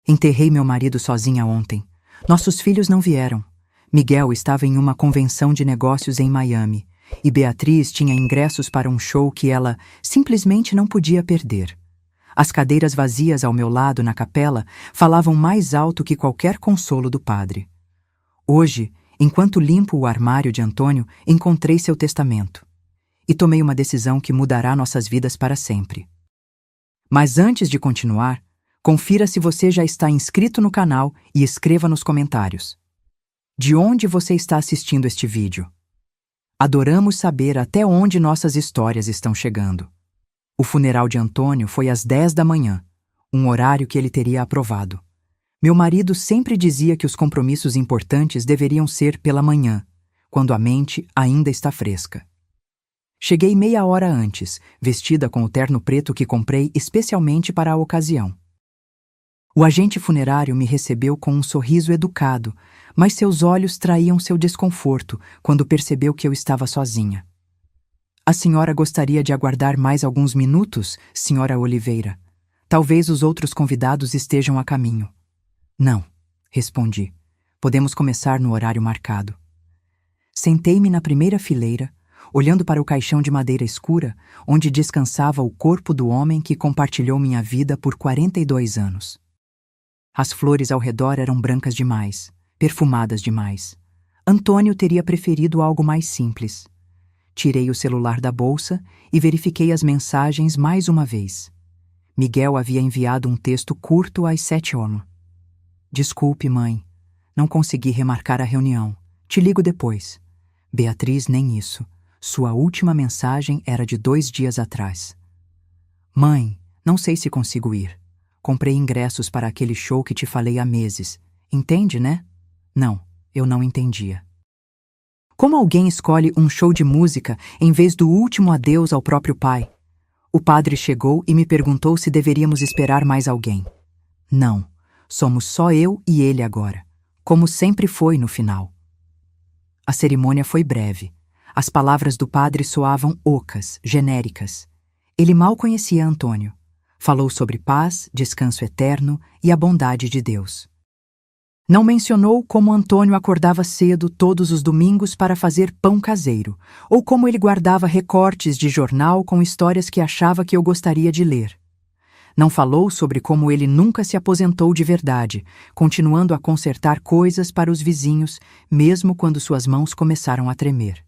Enterrei meu marido sozinha ontem. Nossos filhos não vieram. Miguel estava em uma convenção de negócios em Miami e Beatriz tinha ingressos para um show que ela simplesmente não podia perder. As cadeiras vazias ao meu lado na capela falavam mais alto que qualquer consolo do padre. Hoje, enquanto limpo o armário de Antônio, encontrei seu testamento e tomei uma decisão que mudará nossas vidas para sempre. Mas antes de continuar, confira se você já está inscrito no canal e escreva nos comentários. De onde você está assistindo este vídeo? Adoramos saber até onde nossas histórias estão chegando. O funeral de Antônio foi às 10 da manhã, um horário que ele teria aprovado. Meu marido sempre dizia que os compromissos importantes deveriam ser pela manhã, quando a mente ainda está fresca. Cheguei meia hora antes, vestida com o terno preto que comprei especialmente para a ocasião. O agente funerário me recebeu com um sorriso educado, mas seus olhos traíam seu desconforto quando percebeu que eu estava sozinha. A senhora gostaria de aguardar mais alguns minutos, senhora Oliveira? Talvez os outros convidados estejam a caminho. Não, respondi. Podemos começar no horário marcado. Sentei-me na primeira fileira, olhando para o caixão de madeira escura, onde descansava o corpo do homem que compartilhou minha vida por 42 anos. As flores ao redor eram brancas demais, perfumadas demais. Antônio teria preferido algo mais simples. Tirei o celular da bolsa e verifiquei as mensagens mais uma vez. Miguel havia enviado um texto curto às 7h. Desculpe, mãe. Não consegui remarcar a reunião. Te ligo depois. Beatriz, nem isso. Sua última mensagem era de 2 dias atrás. Mãe, não sei se consigo ir. Comprei ingressos para aquele show que te falei há meses. Entende, né? Não, eu não entendia. Como alguém escolhe um show de música em vez do último adeus ao próprio pai? O padre chegou e me perguntou se deveríamos esperar mais alguém. Não, somos só eu e ele agora, como sempre foi no final. A cerimônia foi breve. As palavras do padre soavam ocas, genéricas. Ele mal conhecia Antônio. Falou sobre paz, descanso eterno e a bondade de Deus. Não mencionou como Antônio acordava cedo todos os domingos para fazer pão caseiro, ou como ele guardava recortes de jornal com histórias que achava que eu gostaria de ler. Não falou sobre como ele nunca se aposentou de verdade, continuando a consertar coisas para os vizinhos, mesmo quando suas mãos começaram a tremer.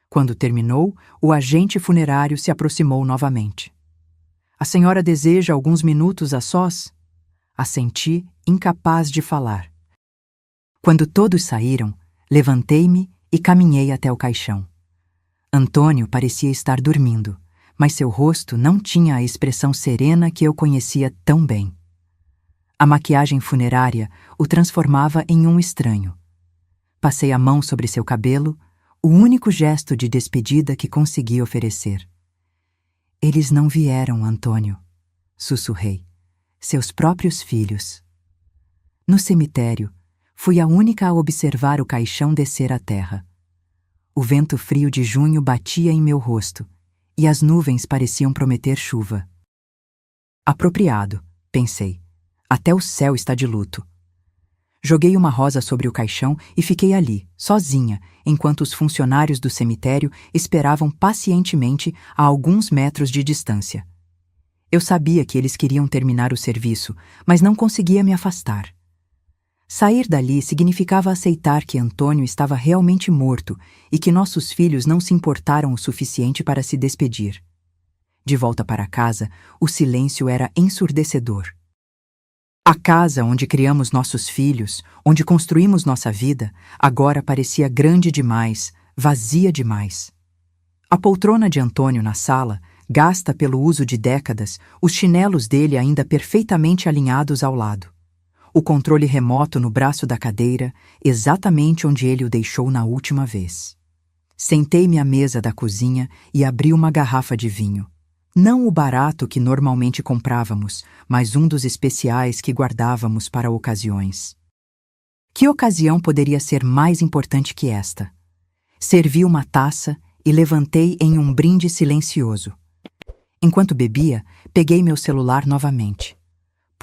Quando terminou, o agente funerário se aproximou novamente. A senhora deseja alguns minutos a sós? Assenti, incapaz de falar. Quando todos saíram, levantei-me e caminhei até o caixão. Antônio parecia estar dormindo, mas seu rosto não tinha a expressão serena que eu conhecia tão bem. A maquiagem funerária o transformava em um estranho. Passei a mão sobre seu cabelo, o único gesto de despedida que consegui oferecer. Eles não vieram, Antônio, sussurrei. Seus próprios filhos. No cemitério, fui a única a observar o caixão descer à terra. O vento frio de junho batia em meu rosto, e as nuvens pareciam prometer chuva. Apropriado, pensei. Até o céu está de luto. Joguei uma rosa sobre o caixão e fiquei ali, sozinha, enquanto os funcionários do cemitério esperavam pacientemente a alguns metros de distância. Eu sabia que eles queriam terminar o serviço, mas não conseguia me afastar. Sair dali significava aceitar que Antônio estava realmente morto e que nossos filhos não se importaram o suficiente para se despedir. De volta para casa, o silêncio era ensurdecedor. A casa onde criamos nossos filhos, onde construímos nossa vida, agora parecia grande demais, vazia demais. A poltrona de Antônio na sala, gasta pelo uso de décadas, os chinelos dele ainda perfeitamente alinhados ao lado. O controle remoto no braço da cadeira, exatamente onde ele o deixou na última vez. Sentei-me à mesa da cozinha e abri uma garrafa de vinho. Não o barato que normalmente comprávamos, mas um dos especiais que guardávamos para ocasiões. Que ocasião poderia ser mais importante que esta? Servi uma taça e levantei em um brinde silencioso. Enquanto bebia, peguei meu celular novamente.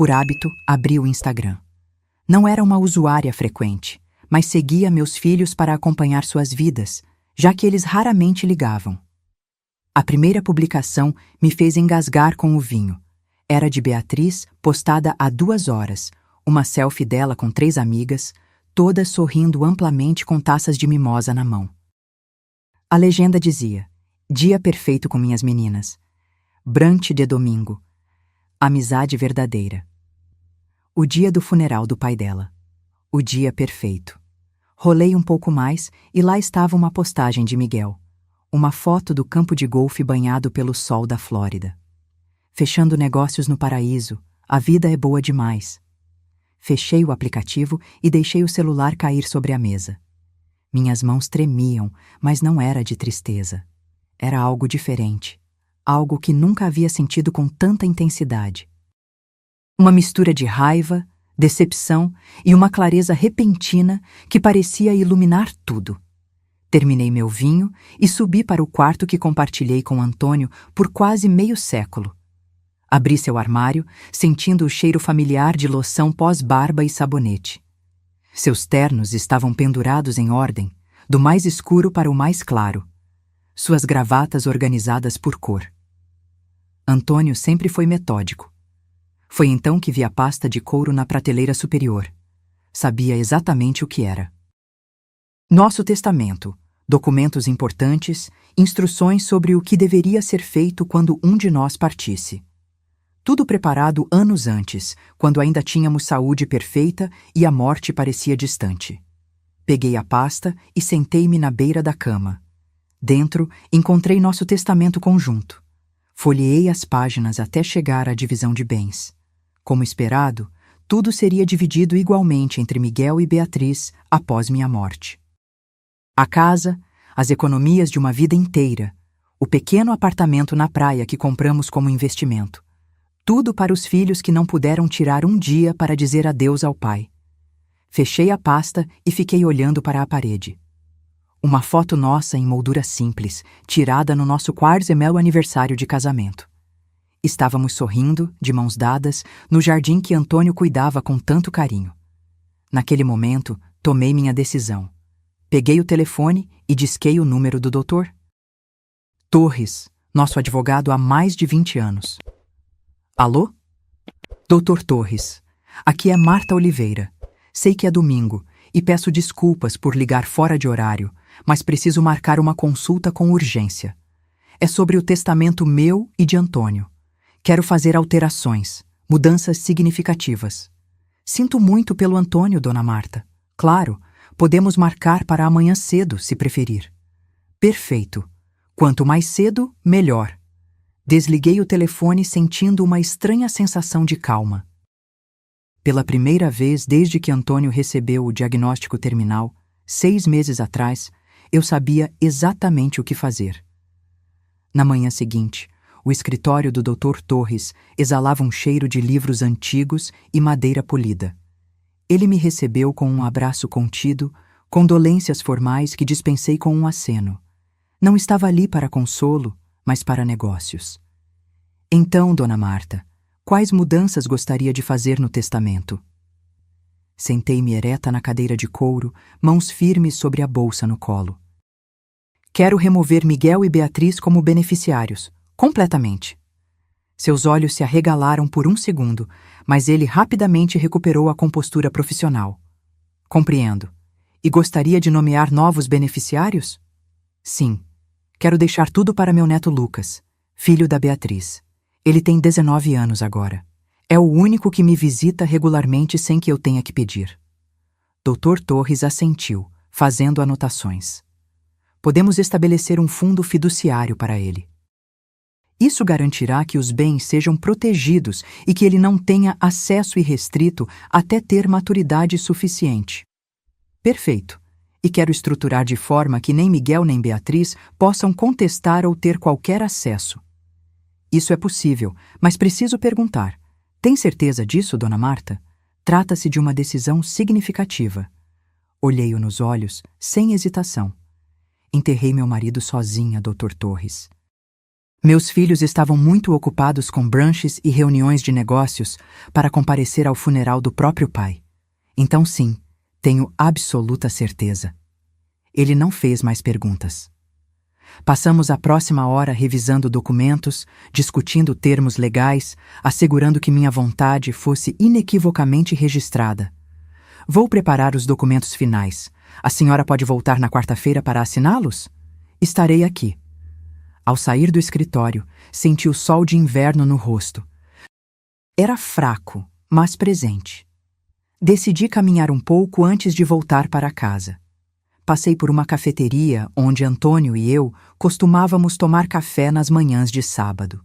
Por hábito, abri o Instagram. Não era uma usuária frequente, mas seguia meus filhos para acompanhar suas vidas, já que eles raramente ligavam. A primeira publicação me fez engasgar com o vinho. Era de Beatriz, postada há 2 horas, uma selfie dela com 3 amigas, todas sorrindo amplamente com taças de mimosa na mão. A legenda dizia: dia perfeito com minhas meninas. Brunch de domingo. Amizade verdadeira. O dia do funeral do pai dela. O dia perfeito. Rolei um pouco mais e lá estava uma postagem de Miguel. Uma foto do campo de golfe banhado pelo sol da Flórida. Fechando negócios no paraíso, a vida é boa demais. Fechei o aplicativo e deixei o celular cair sobre a mesa. Minhas mãos tremiam, mas não era de tristeza. Era algo diferente. Algo que nunca havia sentido com tanta intensidade. Uma mistura de raiva, decepção e uma clareza repentina que parecia iluminar tudo. Terminei meu vinho e subi para o quarto que compartilhei com Antônio por quase meio século. Abri seu armário, sentindo o cheiro familiar de loção pós-barba e sabonete. Seus ternos estavam pendurados em ordem, do mais escuro para o mais claro. Suas gravatas organizadas por cor. Antônio sempre foi metódico. Foi então que vi a pasta de couro na prateleira superior. Sabia exatamente o que era. Nosso testamento, documentos importantes, instruções sobre o que deveria ser feito quando um de nós partisse. Tudo preparado anos antes, quando ainda tínhamos saúde perfeita e a morte parecia distante. Peguei a pasta e sentei-me na beira da cama. Dentro, encontrei nosso testamento conjunto. Folheei as páginas até chegar à divisão de bens. Como esperado, tudo seria dividido igualmente entre Miguel e Beatriz após minha morte. A casa, as economias de uma vida inteira, o pequeno apartamento na praia que compramos como investimento. Tudo para os filhos que não puderam tirar um dia para dizer adeus ao pai. Fechei a pasta e fiquei olhando para a parede. Uma foto nossa em moldura simples, tirada no nosso 40º aniversário de casamento. Estávamos sorrindo, de mãos dadas, no jardim que Antônio cuidava com tanto carinho. Naquele momento, tomei minha decisão. Peguei o telefone e disquei o número do doutor Torres, nosso advogado há mais de 20 anos. Alô? Doutor Torres, aqui é Marta Oliveira. Sei que é domingo e peço desculpas por ligar fora de horário, mas preciso marcar uma consulta com urgência. É sobre o testamento meu e de Antônio. Quero fazer alterações, mudanças significativas. Sinto muito pelo Antônio, dona Marta. Claro, podemos marcar para amanhã cedo, se preferir. Perfeito. Quanto mais cedo, melhor. Desliguei o telefone sentindo uma estranha sensação de calma. Pela primeira vez desde que Antônio recebeu o diagnóstico terminal, 6 meses atrás, eu sabia exatamente o que fazer. Na manhã seguinte, o escritório do Dr. Torres exalava um cheiro de livros antigos e madeira polida. Ele me recebeu com um abraço contido, condolências formais que dispensei com um aceno. Não estava ali para consolo, mas para negócios. Então, dona Marta, quais mudanças gostaria de fazer no testamento? Sentei-me ereta na cadeira de couro, mãos firmes sobre a bolsa no colo. Quero remover Miguel e Beatriz como beneficiários, completamente. Seus olhos se arregalaram por um segundo, mas ele rapidamente recuperou a compostura profissional. Compreendo. E gostaria de nomear novos beneficiários? Sim. Quero deixar tudo para meu neto Lucas, filho da Beatriz. Ele tem 19 anos agora. É o único que me visita regularmente sem que eu tenha que pedir. Dr. Torres assentiu, fazendo anotações. Podemos estabelecer um fundo fiduciário para ele. Isso garantirá que os bens sejam protegidos e que ele não tenha acesso irrestrito até ter maturidade suficiente. Perfeito. E quero estruturar de forma que nem Miguel nem Beatriz possam contestar ou ter qualquer acesso. Isso é possível, mas preciso perguntar. Tem certeza disso, dona Marta? Trata-se de uma decisão significativa. Olhei-o nos olhos, sem hesitação. Enterrei meu marido sozinha, Dr. Torres. Meus filhos estavam muito ocupados com brunches e reuniões de negócios para comparecer ao funeral do próprio pai. Então sim, tenho absoluta certeza. Ele não fez mais perguntas. Passamos a próxima hora revisando documentos, discutindo termos legais, assegurando que minha vontade fosse inequivocamente registrada. Vou preparar os documentos finais. A senhora pode voltar na quarta-feira para assiná-los? Estarei aqui. Ao sair do escritório, senti o sol de inverno no rosto. Era fraco, mas presente. Decidi caminhar um pouco antes de voltar para casa. Passei por uma cafeteria onde Antônio e eu costumávamos tomar café nas manhãs de sábado.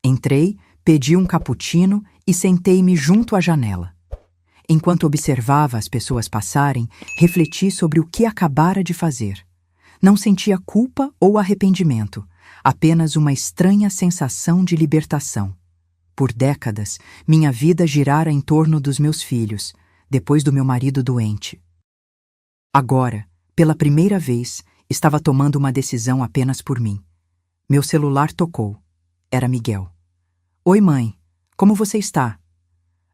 Entrei, pedi um cappuccino e sentei-me junto à janela. Enquanto observava as pessoas passarem, refleti sobre o que acabara de fazer. Não sentia culpa ou arrependimento, apenas uma estranha sensação de libertação. Por décadas, minha vida girara em torno dos meus filhos, depois do meu marido doente. Agora, pela primeira vez, estava tomando uma decisão apenas por mim. Meu celular tocou. Era Miguel. Oi, mãe. Como você está?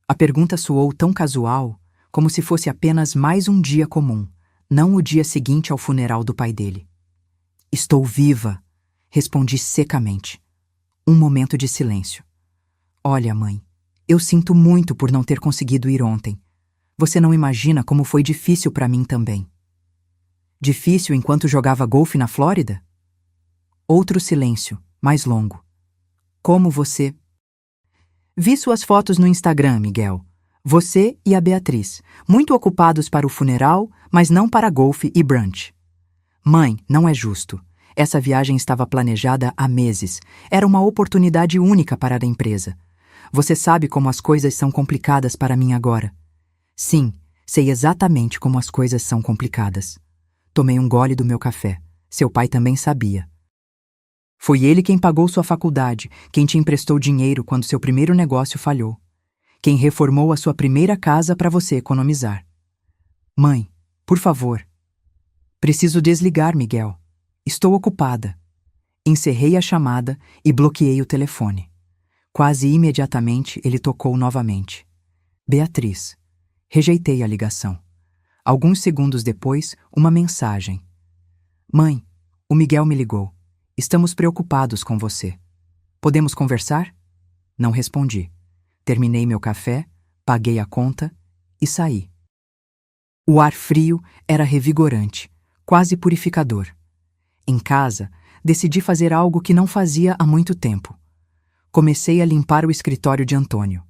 A pergunta soou tão casual, como se fosse apenas mais um dia comum, não o dia seguinte ao funeral do pai dele. Estou viva, respondi secamente. Um momento de silêncio. Olha, mãe, eu sinto muito por não ter conseguido ir ontem. Você não imagina como foi difícil para mim também. Difícil enquanto jogava golfe na Flórida? Outro silêncio, mais longo. Como você... Vi suas fotos no Instagram, Miguel. Você e a Beatriz, muito ocupados para o funeral, mas não para golfe e brunch. Mãe, não é justo. Essa viagem estava planejada há meses. Era uma oportunidade única para a empresa. Você sabe como as coisas são complicadas para mim agora. Sim, sei exatamente como as coisas são complicadas. Tomei um gole do meu café. Seu pai também sabia. Foi ele quem pagou sua faculdade, quem te emprestou dinheiro quando seu primeiro negócio falhou. Quem reformou a sua primeira casa para você economizar. Mãe, por favor. Preciso desligar, Miguel. Estou ocupada. Encerrei a chamada e bloqueei o telefone. Quase imediatamente ele tocou novamente. Beatriz. Rejeitei a ligação. Alguns segundos depois, uma mensagem. Mãe, o Miguel me ligou. Estamos preocupados com você. Podemos conversar? Não respondi. Terminei meu café, paguei a conta e saí. O ar frio era revigorante, quase purificador. Em casa, decidi fazer algo que não fazia há muito tempo. Comecei a limpar o escritório de Antônio.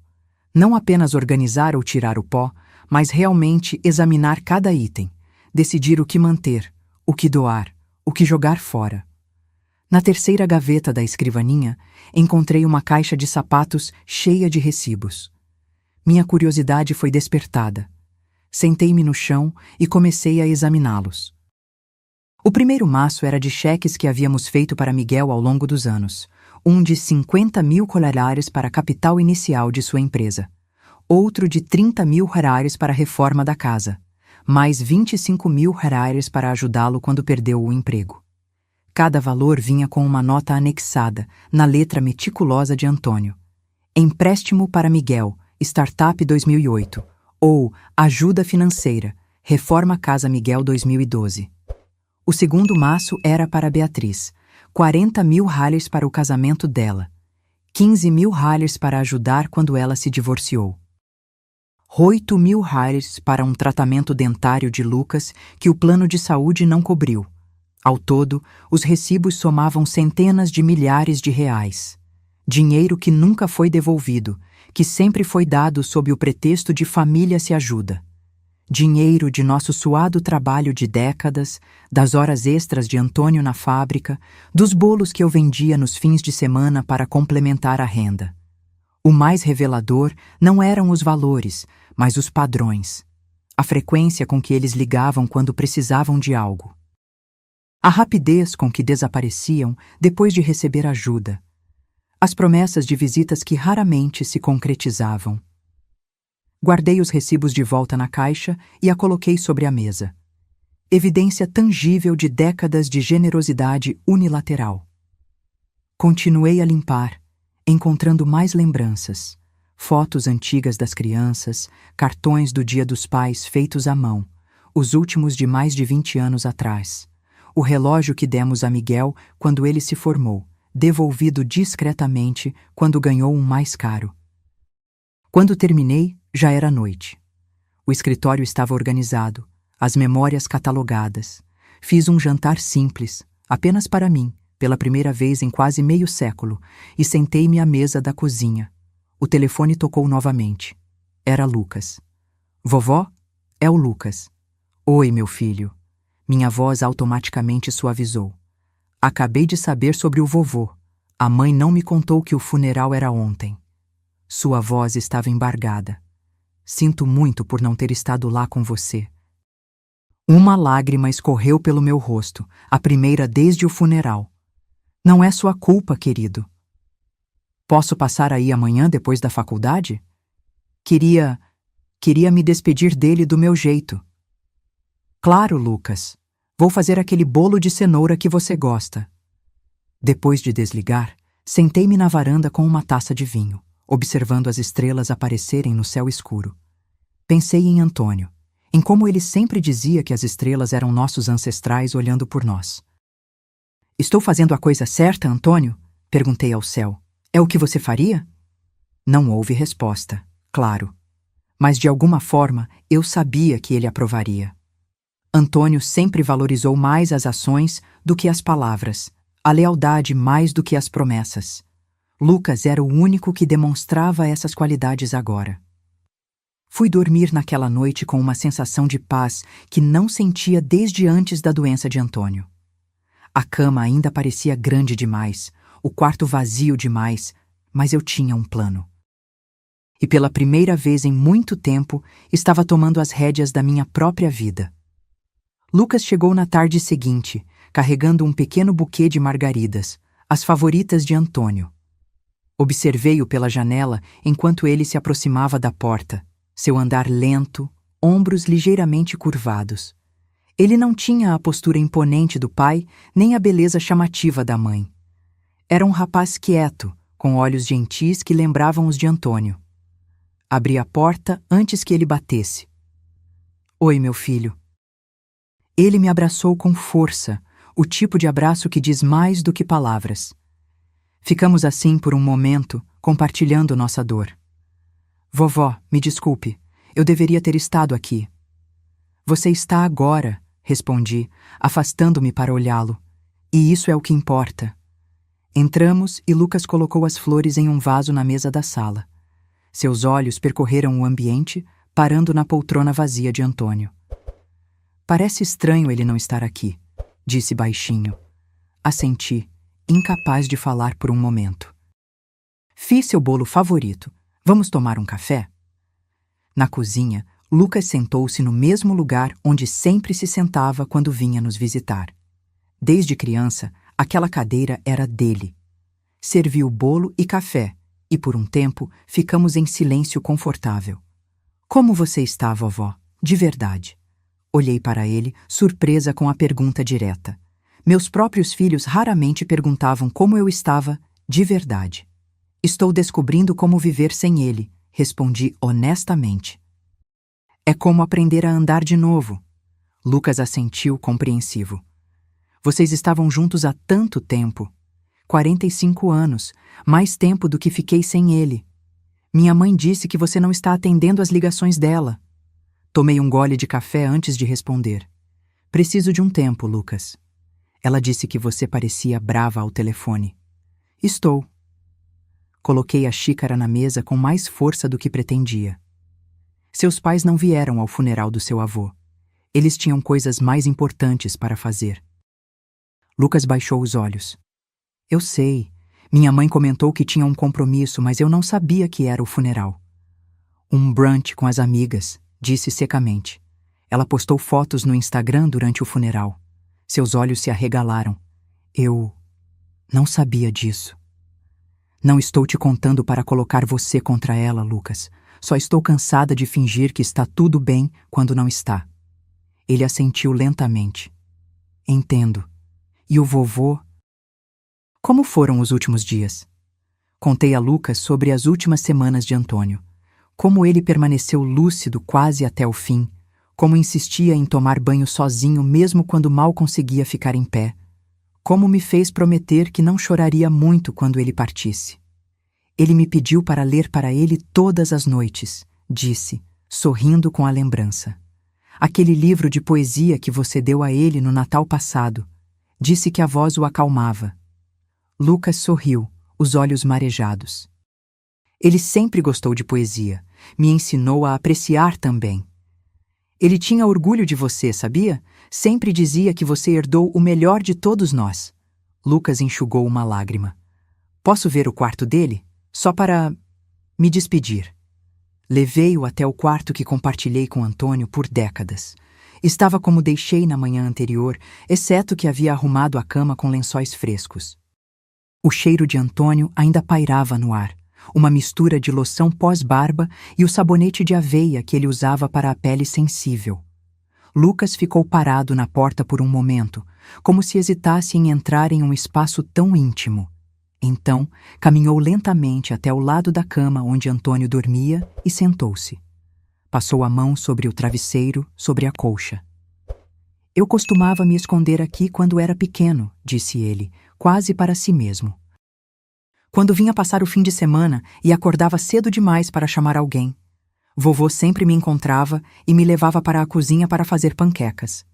Não apenas organizar ou tirar o pó, mas realmente examinar cada item, decidir o que manter, o que doar, o que jogar fora. Na terceira gaveta da escrivaninha, encontrei uma caixa de sapatos cheia de recibos. Minha curiosidade foi despertada. Sentei-me no chão e comecei a examiná-los. O primeiro maço era de cheques que havíamos feito para Miguel ao longo dos anos. Um de 50 mil colares para a capital inicial de sua empresa. Outro de 30 mil reais para a reforma da casa. Mais 25 mil reais para ajudá-lo quando perdeu o emprego. Cada valor vinha com uma nota anexada, na letra meticulosa de Antônio. Empréstimo para Miguel, Startup 2008. Ou Ajuda Financeira, Reforma Casa Miguel 2012. O segundo maço era para Beatriz. 40 mil reais para o casamento dela. 15 mil reais para ajudar quando ela se divorciou. 8 mil reais para um tratamento dentário de Lucas que o plano de saúde não cobriu. Ao todo, os recibos somavam centenas de milhares de reais. Dinheiro que nunca foi devolvido, que sempre foi dado sob o pretexto de família se ajuda. Dinheiro de nosso suado trabalho de décadas, das horas extras de Antônio na fábrica, dos bolos que eu vendia nos fins de semana para complementar a renda. O mais revelador não eram os valores, mas os padrões. A frequência com que eles ligavam quando precisavam de algo. A rapidez com que desapareciam depois de receber ajuda. As promessas de visitas que raramente se concretizavam. Guardei os recibos de volta na caixa e a coloquei sobre a mesa. Evidência tangível de décadas de generosidade unilateral. Continuei a limpar, encontrando mais lembranças. Fotos antigas das crianças, cartões do Dia dos Pais feitos à mão, os últimos de mais de 20 anos atrás. O relógio que demos a Miguel quando ele se formou, devolvido discretamente quando ganhou um mais caro. Quando terminei, já era noite. O escritório estava organizado, as memórias catalogadas. Fiz um jantar simples, apenas para mim, pela primeira vez em quase meio século, e sentei-me à mesa da cozinha. O telefone tocou novamente. Era Lucas. Vovó? É o Lucas. Oi, meu filho. Minha voz automaticamente suavizou. Acabei de saber sobre o vovô. A mãe não me contou que o funeral era ontem. Sua voz estava embargada. Sinto muito por não ter estado lá com você. Uma lágrima escorreu pelo meu rosto, a primeira desde o funeral. Não é sua culpa, querido. Posso passar aí amanhã depois da faculdade? Queria me despedir dele do meu jeito. Claro, Lucas. Vou fazer aquele bolo de cenoura que você gosta. Depois de desligar, sentei-me na varanda com uma taça de vinho, observando as estrelas aparecerem no céu escuro. Pensei em Antônio, em como ele sempre dizia que as estrelas eram nossos ancestrais olhando por nós. Estou fazendo a coisa certa, Antônio? Perguntei ao céu. É o que você faria? Não houve resposta, claro. Mas de alguma forma eu sabia que ele aprovaria. Antônio sempre valorizou mais as ações do que as palavras, a lealdade mais do que as promessas. Lucas era o único que demonstrava essas qualidades agora. Fui dormir naquela noite com uma sensação de paz que não sentia desde antes da doença de Antônio. A cama ainda parecia grande demais, o quarto vazio demais, mas eu tinha um plano. E pela primeira vez em muito tempo, estava tomando as rédeas da minha própria vida. Lucas chegou na tarde seguinte, carregando um pequeno buquê de margaridas, as favoritas de Antônio. Observei-o pela janela enquanto ele se aproximava da porta, seu andar lento, ombros ligeiramente curvados. Ele não tinha a postura imponente do pai, nem a beleza chamativa da mãe. Era um rapaz quieto, com olhos gentis que lembravam os de Antônio. Abri a porta antes que ele batesse. Oi, meu filho. Ele me abraçou com força, o tipo de abraço que diz mais do que palavras. Ficamos assim por um momento, compartilhando nossa dor. Vovó, me desculpe, eu deveria ter estado aqui. Você está agora, respondi, afastando-me para olhá-lo. E isso é o que importa. Entramos e Lucas colocou as flores em um vaso na mesa da sala. Seus olhos percorreram o ambiente, parando na poltrona vazia de Antônio. Parece estranho ele não estar aqui, disse baixinho. Assenti, incapaz de falar por um momento. Fiz seu bolo favorito. Vamos tomar um café? Na cozinha, Lucas sentou-se no mesmo lugar onde sempre se sentava quando vinha nos visitar. Desde criança, aquela cadeira era dele. Serviu bolo e café, e por um tempo ficamos em silêncio confortável. Como você está, vovó? De verdade. Olhei para ele, surpresa com a pergunta direta. Meus próprios filhos raramente perguntavam como eu estava de verdade. Estou descobrindo como viver sem ele, respondi honestamente. É como aprender a andar de novo. Lucas assentiu compreensivo. Vocês estavam juntos há tanto tempo. 45 anos, mais tempo do que fiquei sem ele. Minha mãe disse que você não está atendendo às ligações dela. Tomei um gole de café antes de responder. Preciso de um tempo, Lucas. Ela disse que você parecia brava ao telefone. Estou. Coloquei a xícara na mesa com mais força do que pretendia. Seus pais não vieram ao funeral do seu avô. Eles tinham coisas mais importantes para fazer. Lucas baixou os olhos. Eu sei. Minha mãe comentou que tinha um compromisso, mas eu não sabia que era o funeral. Um brunch com as amigas, disse secamente. Ela postou fotos no Instagram durante o funeral. Seus olhos se arregalaram. Eu não sabia disso. Não estou te contando para colocar você contra ela, Lucas. Só estou cansada de fingir que está tudo bem quando não está. Ele assentiu lentamente. Entendo. E o vovô? Como foram os últimos dias? Contei a Lucas sobre as últimas semanas de Antônio. Como ele permaneceu lúcido quase até o fim. Como insistia em tomar banho sozinho mesmo quando mal conseguia ficar em pé. Como me fez prometer que não choraria muito quando ele partisse. Ele me pediu para ler para ele todas as noites, disse, sorrindo com a lembrança. Aquele livro de poesia que você deu a ele no Natal passado. Disse que a voz o acalmava. Lucas sorriu, os olhos marejados. Ele sempre gostou de poesia. Me ensinou a apreciar também. Ele tinha orgulho de você, sabia? Sempre dizia que você herdou o melhor de todos nós. Lucas enxugou uma lágrima. Posso ver o quarto dele? Só para me despedir. Levei-o até o quarto que compartilhei com Antônio por décadas. Estava como deixei na manhã anterior, exceto que havia arrumado a cama com lençóis frescos. O cheiro de Antônio ainda pairava no ar, uma mistura de loção pós-barba e o sabonete de aveia que ele usava para a pele sensível. Lucas ficou parado na porta por um momento, como se hesitasse em entrar em um espaço tão íntimo. Então, caminhou lentamente até o lado da cama onde Antônio dormia e sentou-se. Passou a mão sobre o travesseiro, sobre a colcha. Eu costumava me esconder aqui quando era pequeno, disse ele, quase para si mesmo. Quando vinha passar o fim de semana e acordava cedo demais para chamar alguém. Vovô sempre me encontrava e me levava para a cozinha para fazer panquecas.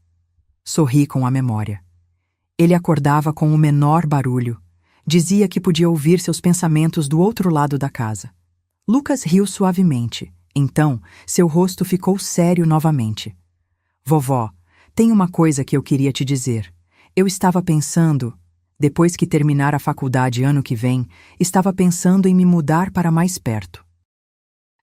Sorri com a memória. Ele acordava com o menor barulho. Dizia que podia ouvir seus pensamentos do outro lado da casa. Lucas riu suavemente. Então, seu rosto ficou sério novamente. Vovó, tem uma coisa que eu queria te dizer. Eu estava pensando, depois que terminar a faculdade ano que vem, estava pensando em me mudar para mais perto.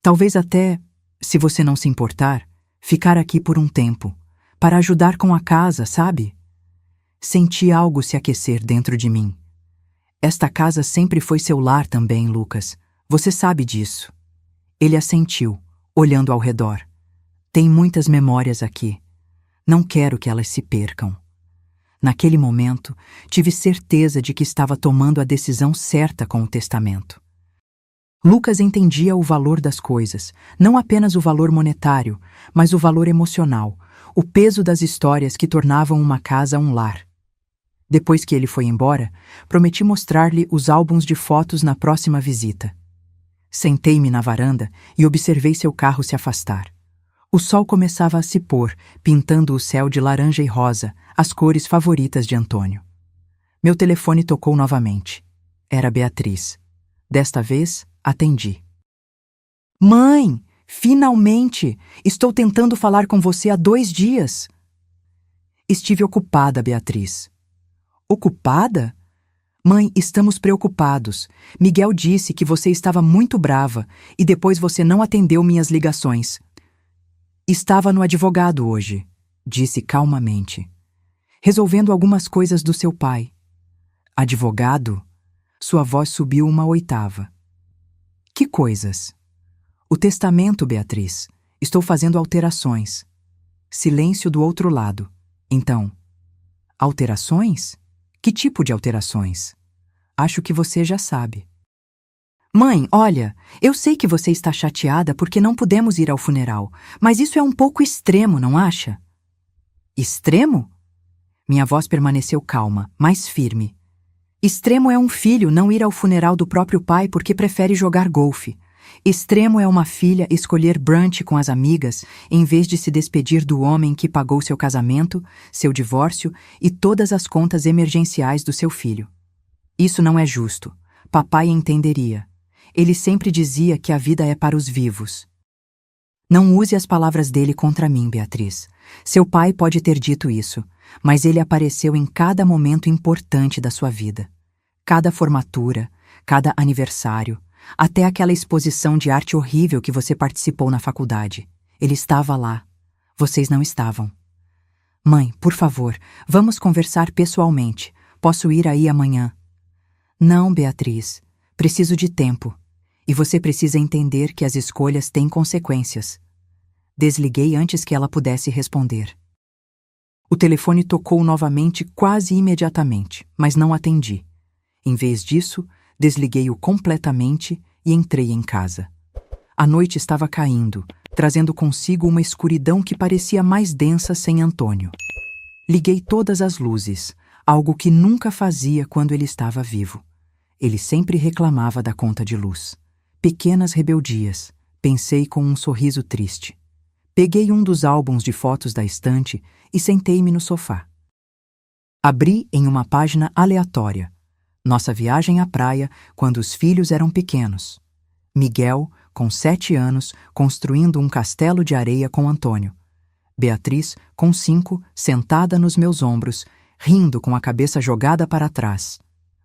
Talvez até, se você não se importar, ficar aqui por um tempo, para ajudar com a casa, sabe? Senti algo se aquecer dentro de mim. Esta casa sempre foi seu lar também, Lucas. Você sabe disso. Ele assentiu, olhando ao redor. Tem muitas memórias aqui. Não quero que elas se percam. Naquele momento, tive certeza de que estava tomando a decisão certa com o testamento. Lucas entendia o valor das coisas, não apenas o valor monetário, mas o valor emocional, o peso das histórias que tornavam uma casa um lar. Depois que ele foi embora, prometi mostrar-lhe os álbuns de fotos na próxima visita. Sentei-me na varanda e observei seu carro se afastar. O sol começava a se pôr, pintando o céu de laranja e rosa, as cores favoritas de Antônio. Meu telefone tocou novamente. Era Beatriz. Desta vez, atendi. Mãe, finalmente! Estou tentando falar com você há 2 dias. Estive ocupada, Beatriz. Ocupada? Mãe, estamos preocupados. Miguel disse que você estava muito brava e depois você não atendeu minhas ligações. Estava no advogado hoje, disse calmamente. Resolvendo algumas coisas do seu pai. Advogado? Sua voz subiu uma oitava. Que coisas? O testamento, Beatriz. Estou fazendo alterações. Silêncio do outro lado. Então, alterações? Que tipo de alterações? Acho que você já sabe. Mãe, olha, eu sei que você está chateada porque não pudemos ir ao funeral, mas isso é um pouco extremo, não acha? Extremo? Minha voz permaneceu calma, mais firme. Extremo é um filho não ir ao funeral do próprio pai porque prefere jogar golfe. Extremo é uma filha escolher brunch com as amigas em vez de se despedir do homem que pagou seu casamento, seu divórcio e todas as contas emergenciais do seu filho. Isso não é justo. Papai entenderia. Ele sempre dizia que a vida é para os vivos. Não use as palavras dele contra mim, Beatriz. Seu pai pode ter dito isso, mas ele apareceu em cada momento importante da sua vida. Cada formatura, cada aniversário, até aquela exposição de arte horrível que você participou na faculdade. Ele estava lá. Vocês não estavam. Mãe, por favor, vamos conversar pessoalmente. Posso ir aí amanhã? Não, Beatriz. Preciso de tempo. E você precisa entender que as escolhas têm consequências. Desliguei antes que ela pudesse responder. O telefone tocou novamente quase imediatamente, mas não atendi. Em vez disso, desliguei-o completamente e entrei em casa. A noite estava caindo, trazendo consigo uma escuridão que parecia mais densa sem Antônio. Liguei todas as luzes, algo que nunca fazia quando ele estava vivo. Ele sempre reclamava da conta de luz. Pequenas rebeldias, pensei com um sorriso triste. Peguei um dos álbuns de fotos da estante e sentei-me no sofá. Abri em uma página aleatória. Nossa viagem à praia quando os filhos eram pequenos. Miguel, com 7 anos, construindo um castelo de areia com Antônio. Beatriz, com 5, sentada nos meus ombros, rindo com a cabeça jogada para trás.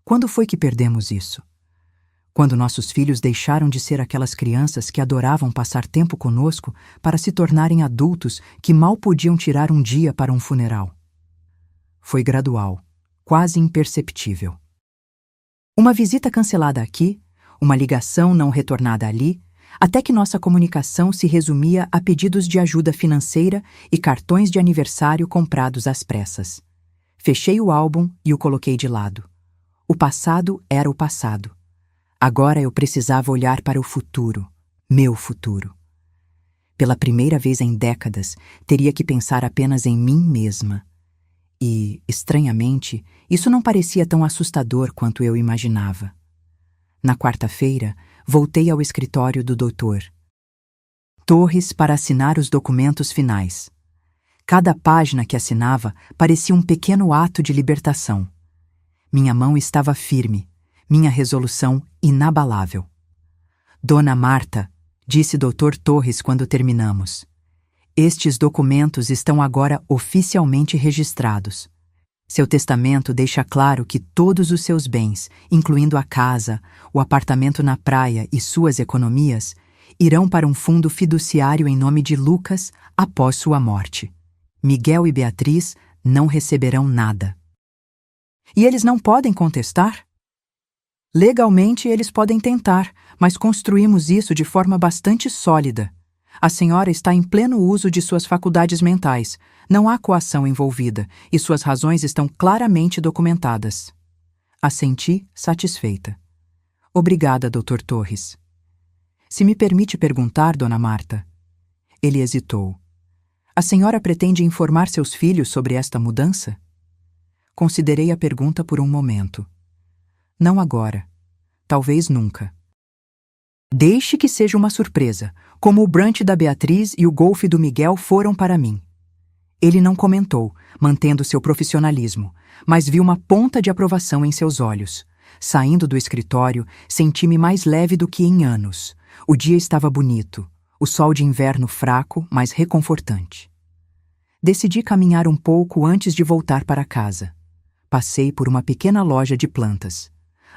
Quando foi que perdemos isso? Quando nossos filhos deixaram de ser aquelas crianças que adoravam passar tempo conosco para se tornarem adultos que mal podiam tirar um dia para um funeral. Foi gradual, quase imperceptível. Uma visita cancelada aqui, uma ligação não retornada ali, até que nossa comunicação se resumia a pedidos de ajuda financeira e cartões de aniversário comprados às pressas. Fechei o álbum e o coloquei de lado. O passado era o passado. Agora eu precisava olhar para o futuro, meu futuro. Pela primeira vez em décadas, teria que pensar apenas em mim mesma. E, estranhamente, isso não parecia tão assustador quanto eu imaginava. Na quarta-feira, voltei ao escritório do Dr. Torres para assinar os documentos finais. Cada página que assinava parecia um pequeno ato de libertação. Minha mão estava firme, minha resolução inabalável. Dona Marta, disse Dr. Torres quando terminamos, estes documentos estão agora oficialmente registrados. Seu testamento deixa claro que todos os seus bens, incluindo a casa, o apartamento na praia e suas economias, irão para um fundo fiduciário em nome de Lucas após sua morte. Miguel e Beatriz não receberão nada. E eles não podem contestar? Legalmente eles podem tentar, mas construímos isso de forma bastante sólida. A senhora está em pleno uso de suas faculdades mentais. Não há coação envolvida, e suas razões estão claramente documentadas. Assenti, satisfeita. Obrigada, Dr. Torres. Se me permite perguntar, Dona Marta. Ele hesitou. A senhora pretende informar seus filhos sobre esta mudança? Considerei a pergunta por um momento. Não agora. Talvez nunca. Deixe que seja uma surpresa, como o brunch da Beatriz e o golfe do Miguel foram para mim. Ele não comentou, mantendo seu profissionalismo, mas vi uma ponta de aprovação em seus olhos. Saindo do escritório, senti-me mais leve do que em anos. O dia estava bonito, o sol de inverno fraco, mas reconfortante. Decidi caminhar um pouco antes de voltar para casa. Passei por uma pequena loja de plantas.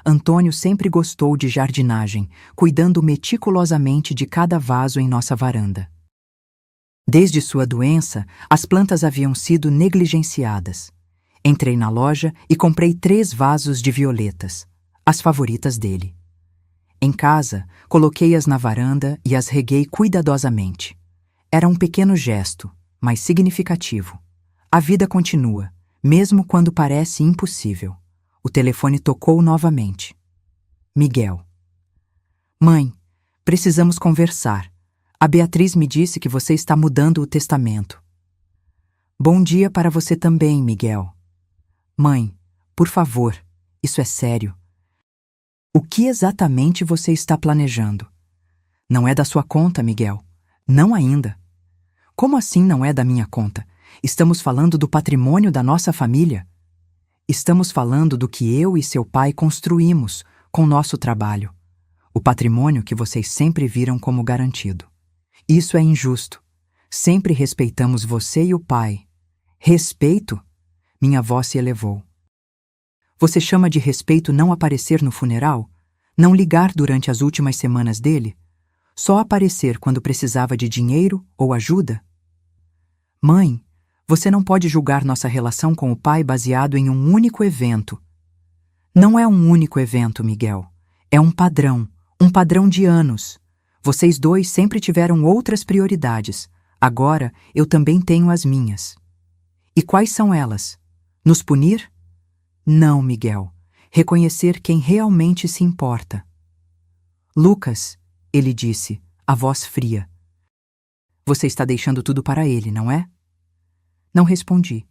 Antônio sempre gostou de jardinagem, cuidando meticulosamente de cada vaso em nossa varanda. Desde sua doença, as plantas haviam sido negligenciadas. Entrei na loja e comprei 3 vasos de violetas, as favoritas dele. Em casa, coloquei-as na varanda e as reguei cuidadosamente. Era um pequeno gesto, mas significativo. A vida continua, mesmo quando parece impossível. O telefone tocou novamente. Miguel. Mãe, precisamos conversar. A Beatriz me disse que você está mudando o testamento. Bom dia para você também, Miguel. Mãe, por favor, isso é sério. O que exatamente você está planejando? Não é da sua conta, Miguel. Não ainda. Como assim não é da minha conta? Estamos falando do patrimônio da nossa família. Estamos falando do que eu e seu pai construímos com nosso trabalho. O patrimônio que vocês sempre viram como garantido. Isso é injusto. Sempre respeitamos você e o pai. Respeito? Minha voz se elevou. Você chama de respeito não aparecer no funeral? Não ligar durante as últimas semanas dele? Só aparecer quando precisava de dinheiro ou ajuda? Mãe, você não pode julgar nossa relação com o pai baseado em um único evento. Não é um único evento, Miguel. É um padrão de anos. Vocês dois sempre tiveram outras prioridades. Agora, eu também tenho as minhas. E quais são elas? Nos punir? Não, Miguel. reconhecer quem realmente se importa. Lucas, ele disse, a voz fria. Você está deixando tudo para ele, não é? Não respondi.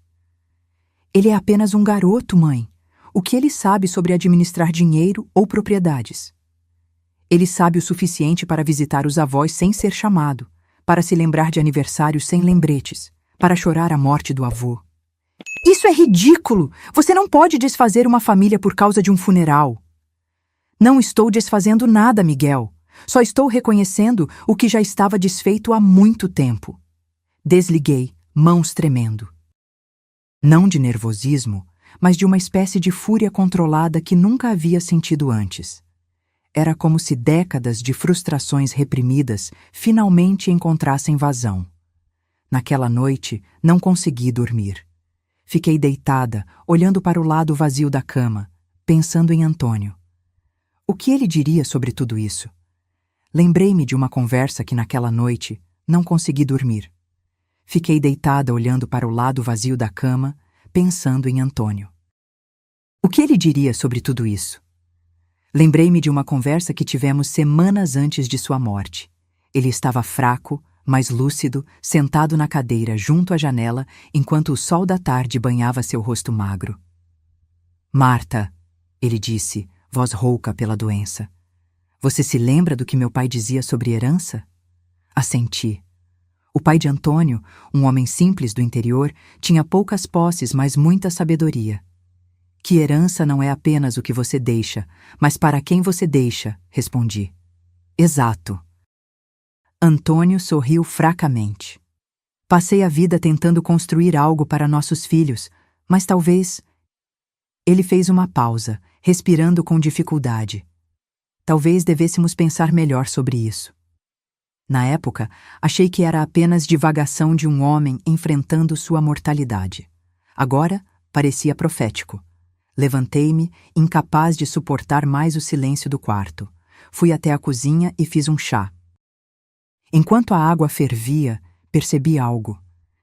Ele é apenas um garoto, mãe. O que ele sabe sobre administrar dinheiro ou propriedades? Ele sabe o suficiente para visitar os avós sem ser chamado, para se lembrar de aniversários sem lembretes, para chorar a morte do avô. Isso é ridículo! Você não pode desfazer uma família por causa de um funeral. Não estou desfazendo nada, Miguel. Só estou reconhecendo o que já estava desfeito há muito tempo. Desliguei, mãos tremendo. Não de nervosismo, mas de uma espécie de fúria controlada que nunca havia sentido antes. Era como se décadas de frustrações reprimidas finalmente encontrassem vazão. Naquela noite, não consegui dormir. Fiquei deitada, olhando para o lado vazio da cama, pensando em Antônio. O que ele diria sobre tudo isso? Lembrei-me de uma conversa que naquela noite não consegui dormir. Fiquei deitada olhando para o lado vazio da cama, pensando em Antônio. O que ele diria sobre tudo isso? Lembrei-me de uma conversa que tivemos semanas antes de sua morte. Ele estava fraco, mas lúcido, sentado na cadeira junto à janela, enquanto o sol da tarde banhava seu rosto magro. Marta, ele disse, voz rouca pela doença. Você se lembra do que meu pai dizia sobre herança? Assenti. O pai de Antônio, um homem simples do interior, tinha poucas posses, mas muita sabedoria. Que herança não é apenas o que você deixa, mas para quem você deixa, respondi. Exato. Antônio sorriu fracamente. Passei a vida tentando construir algo para nossos filhos, mas talvez... Ele fez uma pausa, respirando com dificuldade. Talvez devêssemos pensar melhor sobre isso. Na época, achei que era apenas divagação de um homem enfrentando sua mortalidade. Agora, parecia profético. Levantei-me, incapaz de suportar mais o silêncio do quarto. Fui até a cozinha e fiz um chá. Enquanto a água fervia, percebi algo.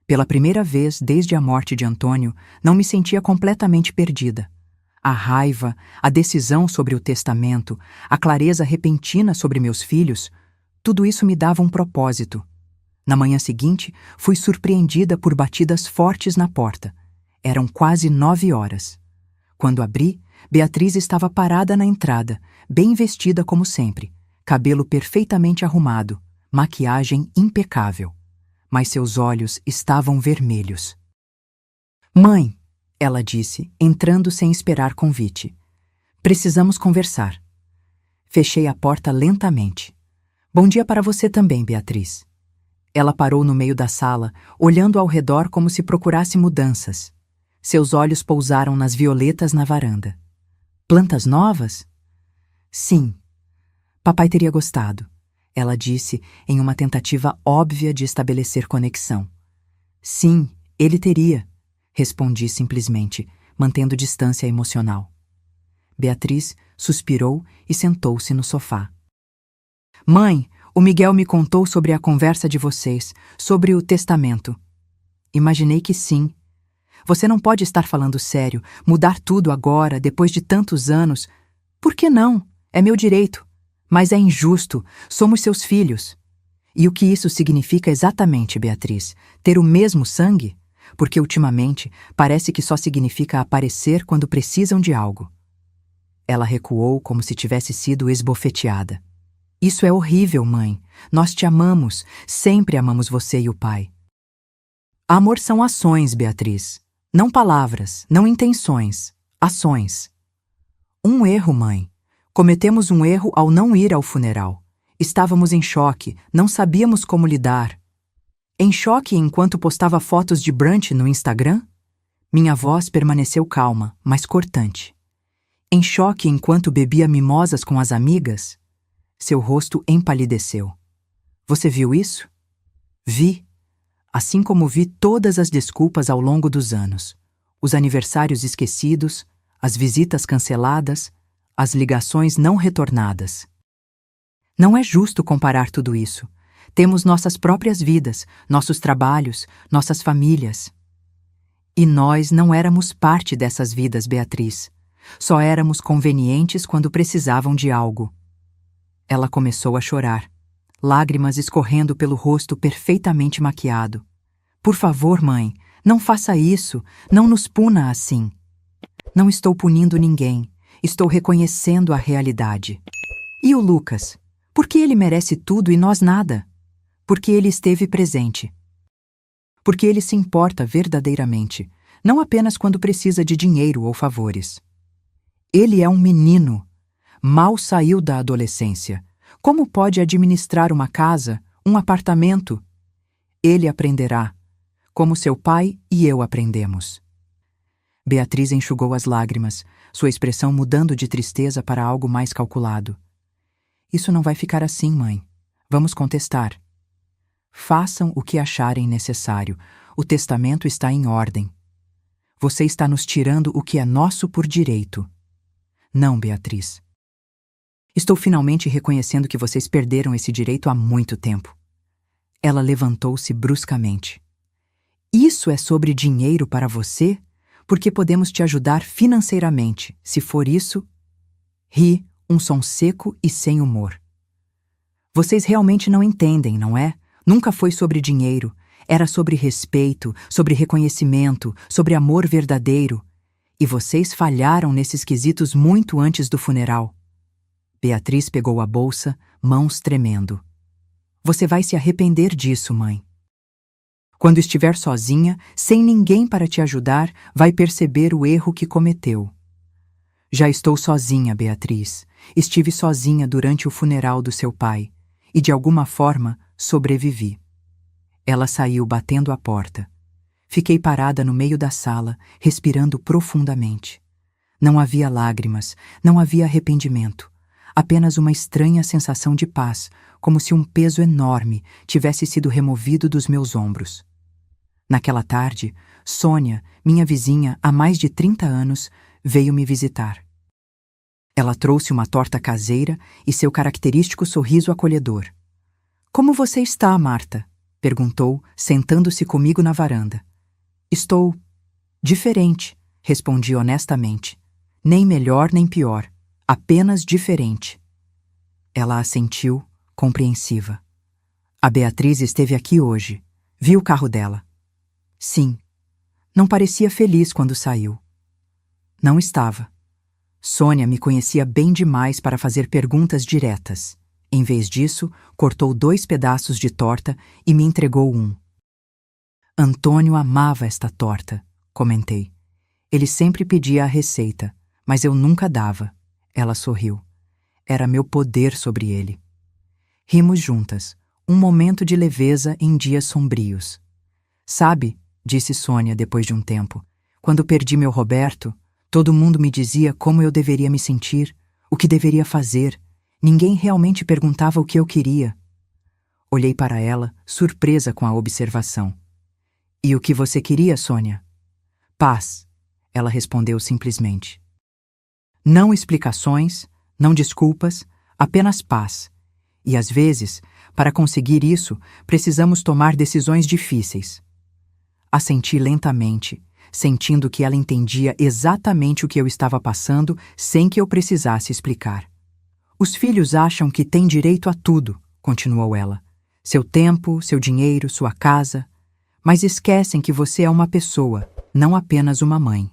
Pela primeira vez desde a morte de Antônio, não me sentia completamente perdida. A raiva, a decisão sobre o testamento, a clareza repentina sobre meus filhos, tudo isso me dava um propósito. Na manhã seguinte, fui surpreendida por batidas fortes na porta. Eram quase 9 horas. Quando abri, Beatriz estava parada na entrada, bem vestida como sempre, cabelo perfeitamente arrumado, maquiagem impecável. Mas seus olhos estavam vermelhos. Mãe, ela disse, entrando sem esperar convite. Precisamos conversar. Fechei a porta lentamente. Bom dia para você também, Beatriz. Ela parou no meio da sala, olhando ao redor como se procurasse mudanças. Seus olhos pousaram nas violetas na varanda. Plantas novas? Sim. Papai teria gostado, ela disse em uma tentativa óbvia de estabelecer conexão. Sim, ele teria, respondi simplesmente, mantendo distância emocional. Beatriz suspirou e sentou-se no sofá. Mãe, o Miguel me contou sobre a conversa de vocês, sobre o testamento. Imaginei que sim. Você não pode estar falando sério, mudar tudo agora, depois de tantos anos. Por que não? É meu direito. Mas é injusto, somos seus filhos. E o que isso significa exatamente, Beatriz? Ter o mesmo sangue? Porque ultimamente parece que só significa aparecer quando precisam de algo. Ela recuou como se tivesse sido esbofeteada. Isso é horrível, mãe. Nós te amamos, sempre amamos você e o pai. Amor são ações, Beatriz. Não palavras, não intenções, ações. Um erro, mãe. Cometemos um erro ao não ir ao funeral. Estávamos em choque, não sabíamos como lidar. Em choque enquanto postava fotos de brunch no Instagram? Minha voz permaneceu calma, mas cortante. Em choque enquanto bebia mimosas com as amigas? Seu rosto empalideceu. Você viu isso? Vi. Assim como vi todas as desculpas ao longo dos anos. Os aniversários esquecidos, as visitas canceladas, as ligações não retornadas. Não é justo comparar tudo isso. Temos nossas próprias vidas, nossos trabalhos, nossas famílias. E nós não éramos parte dessas vidas, Beatriz. Só éramos convenientes quando precisavam de algo. Ela começou a chorar, lágrimas escorrendo pelo rosto perfeitamente maquiado. Por favor, mãe, não faça isso, não nos puna assim. Não estou punindo ninguém, estou reconhecendo a realidade. E o Lucas? Por que ele merece tudo e nós nada? Porque ele esteve presente. Porque ele se importa verdadeiramente, não apenas quando precisa de dinheiro ou favores. Ele é um menino. Mal saiu da adolescência. Como pode administrar uma casa, um apartamento? Ele aprenderá, como seu pai e eu aprendemos. Beatriz enxugou as lágrimas, sua expressão mudando de tristeza para algo mais calculado. Isso não vai ficar assim, mãe. Vamos contestar. Façam o que acharem necessário. O testamento está em ordem. Você está nos tirando o que é nosso por direito. Não, Beatriz. Estou finalmente reconhecendo que vocês perderam esse direito há muito tempo. Ela levantou-se bruscamente. Isso é sobre dinheiro para você? Porque podemos te ajudar financeiramente. Se for isso... Ri, um som seco e sem humor. Vocês realmente não entendem, não é? Nunca foi sobre dinheiro. Era sobre respeito, sobre reconhecimento, sobre amor verdadeiro. E vocês falharam nesses quesitos muito antes do funeral. Beatriz pegou a bolsa, mãos tremendo. Você vai se arrepender disso, mãe. Quando estiver sozinha, sem ninguém para te ajudar, vai perceber o erro que cometeu. Já estou sozinha, Beatriz. Estive sozinha durante o funeral do seu pai e, de alguma forma, sobrevivi. Ela saiu batendo a porta. Fiquei parada no meio da sala, respirando profundamente. Não havia lágrimas, não havia arrependimento. Apenas uma estranha sensação de paz, como se um peso enorme tivesse sido removido dos meus ombros. Naquela tarde, Sônia, minha vizinha há mais de 30 anos, veio me visitar. Ela trouxe uma torta caseira e seu característico sorriso acolhedor. Como você está, Marta? Perguntou, sentando-se comigo na varanda. Estou diferente, respondi honestamente. Nem melhor nem pior, apenas diferente. Ela assentiu, compreensiva. A Beatriz esteve aqui hoje. Vi o carro dela. Sim. Não parecia feliz quando saiu. Não estava. Sônia me conhecia bem demais para fazer perguntas diretas. Em vez disso, cortou 2 pedaços de torta e me entregou um. Antônio amava esta torta, comentei. Ele sempre pedia a receita, mas eu nunca dava. Ela sorriu. Era meu poder sobre ele. Rimos juntas, um momento de leveza em dias sombrios. Sabe, disse Sônia depois de um tempo, quando perdi meu Roberto, todo mundo me dizia como eu deveria me sentir, o que deveria fazer. Ninguém realmente perguntava o que eu queria. Olhei para ela, surpresa com a observação. E o que você queria, Sônia? Paz, ela respondeu simplesmente. Não explicações, não desculpas, apenas paz. E às vezes, para conseguir isso, precisamos tomar decisões difíceis. Assenti lentamente, sentindo que ela entendia exatamente o que eu estava passando sem que eu precisasse explicar. Os filhos acham que têm direito a tudo, continuou ela. Seu tempo, seu dinheiro, sua casa. Mas esquecem que você é uma pessoa, não apenas uma mãe.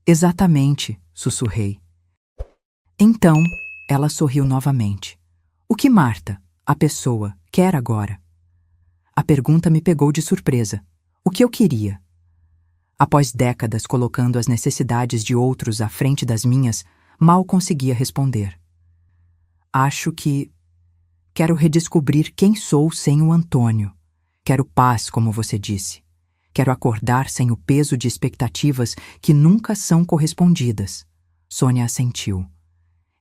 Exatamente, sussurrei. Então, ela sorriu novamente. O que Marta, a pessoa, quer agora? A pergunta me pegou de surpresa. O que eu queria? Após décadas colocando as necessidades de outros à frente das minhas, mal conseguia responder. Acho que quero redescobrir quem sou sem o Antônio. Quero paz, como você disse. Quero acordar sem o peso de expectativas que nunca são correspondidas. Sônia assentiu.